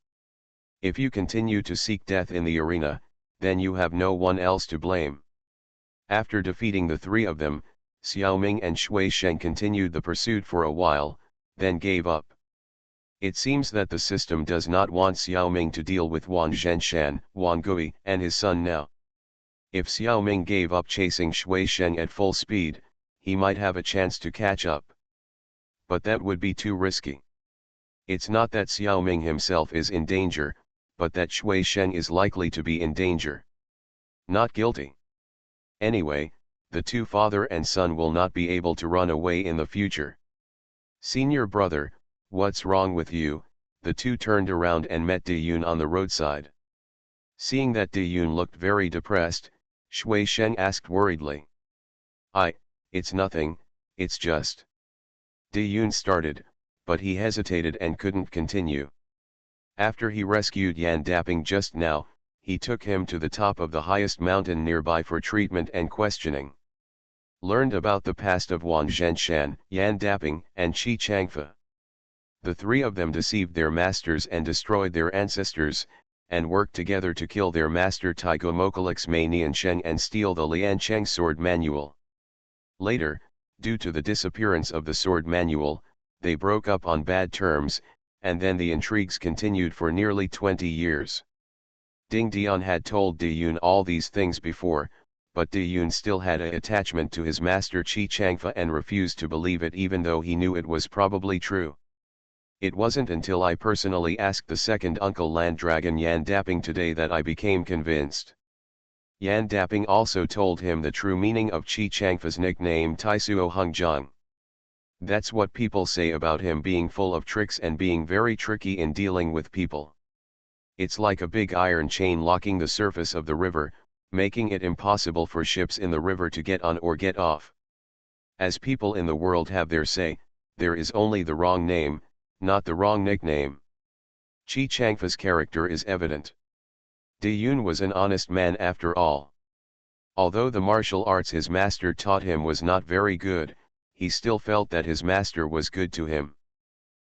If you continue to seek death in the arena, then you have no one else to blame. After defeating the 3 of them, Xiaoming and Shui Sheng continued the pursuit for a while, then gave up. It seems that the system does not want Xiaoming to deal with Wang Zhenchan, Wang Gui, and his son now. If Xiaoming gave up chasing Shui Sheng at full speed, he might have a chance to catch up. But that would be too risky. It's not that Xiaoming himself is in danger, but that Shui Sheng is likely to be in danger. Not guilty. Anyway, the 2 father and son will not be able to run away in the future. Senior brother, what's wrong with you? The 2 turned around and met De Yun on the roadside. Seeing that De Yun looked very depressed, Shui Sheng asked worriedly. It's nothing, it's just. Yun started, but he hesitated and couldn't continue. After he rescued Yan Dapping just now, he took him to the top of the highest mountain nearby for treatment and questioning. Learned about the past of Wan Zhenshan, Yan Dapping, and Qi Changfa. The three of them deceived their masters and destroyed their ancestors, and worked together to kill their master Taigo Mokalix Mei Niansheng and steal the Liancheng sword manual. Later, due to the disappearance of the sword manual, they broke up on bad terms, and then the intrigues continued for nearly 20 years. Ding Dian had told Di Yun all these things before, but Di Yun still had an attachment to his master Qi Changfa and refused to believe it even though he knew it was probably true. It wasn't until I personally asked the second uncle Land Dragon Yan Dapping today that I became convinced. Yan Dapping also told him the true meaning of Qi Changfa's nickname Taisuo Hongjiang. That's what people say about him being full of tricks and being very tricky in dealing with people. It's like a big iron chain locking the surface of the river, making it impossible for ships in the river to get on or get off. As people in the world have their say, there is only the wrong name, not the wrong nickname. Qi Changfa's character is evident. Di Yun was an honest man after all. Although the martial arts his master taught him was not very good, he still felt that his master was good to him.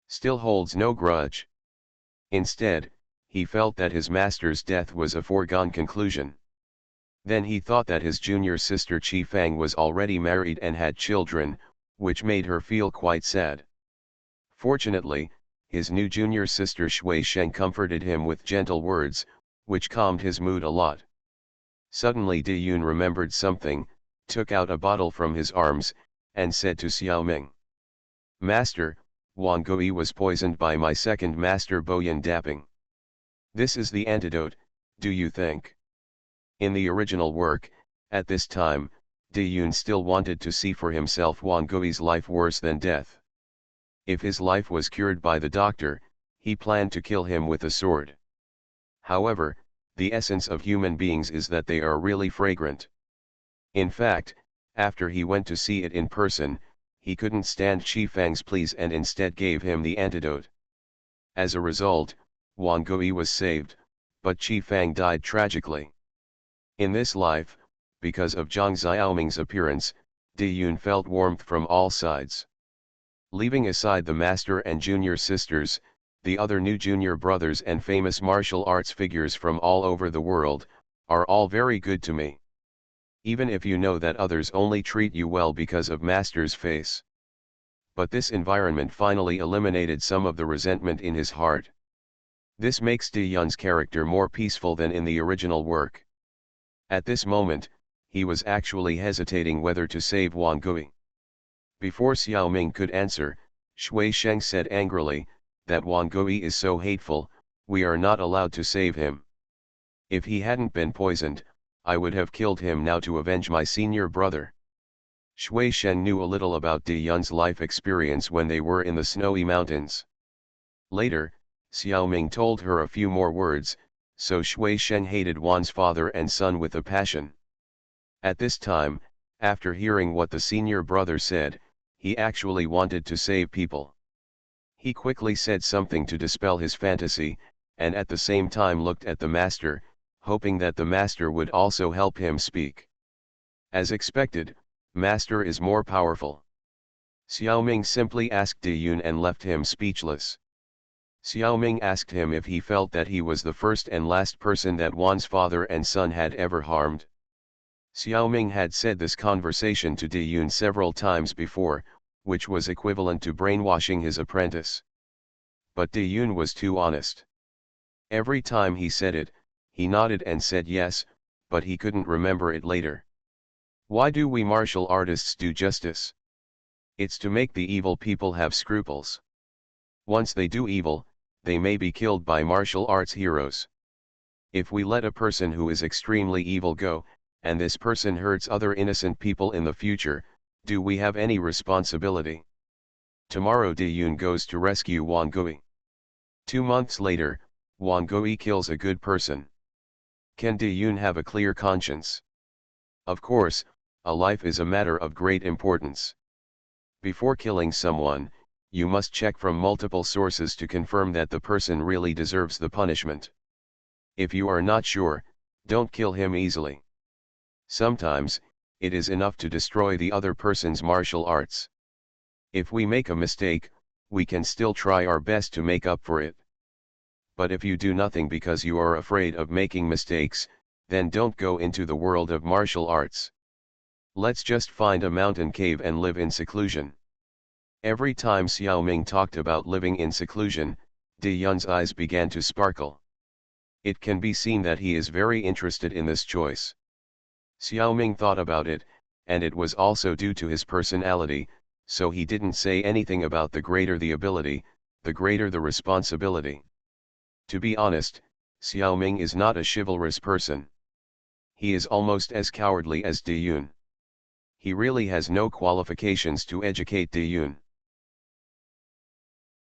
Still holds no grudge. Instead, he felt that his master's death was a foregone conclusion. Then he thought that his junior sister Qi Fang was already married and had children, which made her feel quite sad. Fortunately, his new junior sister Shui Sheng comforted him with gentle words, which calmed his mood a lot. Suddenly Di Yun remembered something, took out a bottle from his arms, and said to Xiao Ming, "Master, Wang Gui was poisoned by my second master Boyan Dapping. This is the antidote, do you think?" In the original work, at this time, Di Yun still wanted to see for himself Wang Gui's life worse than death. If his life was cured by the doctor, he planned to kill him with a sword. However, the essence of human beings is that they are really fragrant. In fact, after he went to see it in person, he couldn't stand Qi Fang's pleas and instead gave him the antidote. As a result, Wang Gui was saved, but Qi Fang died tragically. In this life, because of Zhang Xiaoming's appearance, Di Yun felt warmth from all sides. Leaving aside the master and junior sisters, the other new junior brothers and famous martial arts figures from all over the world, are all very good to me. Even if you know that others only treat you well because of master's face. But this environment finally eliminated some of the resentment in his heart. This makes Di Yun's character more peaceful than in the original work. At this moment, he was actually hesitating whether to save Wang Gui. Before Xiao Ming could answer, Shui Sheng said angrily, that Wang Gui is so hateful, we are not allowed to save him. If he hadn't been poisoned, I would have killed him now to avenge my senior brother. Shui Sheng knew a little about Di Yun's life experience when they were in the snowy mountains. Later, Xiao Ming told her a few more words, so Shui Sheng hated Wan's father and son with a passion. At this time, after hearing what the senior brother said, he actually wanted to save people. He quickly said something to dispel his fantasy, and at the same time looked at the master, hoping that the master would also help him speak. As expected, master is more powerful. Xiao Ming simply asked Di Yun and left him speechless. Xiao Ming asked him if he felt that he was the first and last person that Wan's father and son had ever harmed. Xiao Ming had said this conversation to Di Yun several times before, which was equivalent to brainwashing his apprentice. But Di Yun was too honest. Every time he said it, he nodded and said yes, but he couldn't remember it later. Why do we martial artists do justice? It's to make the evil people have scruples. Once they do evil, they may be killed by martial arts heroes. If we let a person who is extremely evil go, and this person hurts other innocent people in the future, do we have any responsibility? Tomorrow Di Yun goes to rescue Wang Gui. 2 months later, Wang Gui kills a good person. Can Di Yun have a clear conscience? Of course, a life is a matter of great importance. Before killing someone, you must check from multiple sources to confirm that the person really deserves the punishment. If you are not sure, don't kill him easily. Sometimes, it is enough to destroy the other person's martial arts. If we make a mistake, we can still try our best to make up for it. But if you do nothing because you are afraid of making mistakes, then don't go into the world of martial arts. Let's just find a mountain cave and live in seclusion. Every time Xiao Ming talked about living in seclusion, De Yun's eyes began to sparkle. It can be seen that he is very interested in this choice. Xiao Ming thought about it, and it was also due to his personality, so he didn't say anything about the greater the ability, the greater the responsibility. To be honest, Xiao Ming is not a chivalrous person. He is almost as cowardly as De Yun. He really has no qualifications to educate De Yun.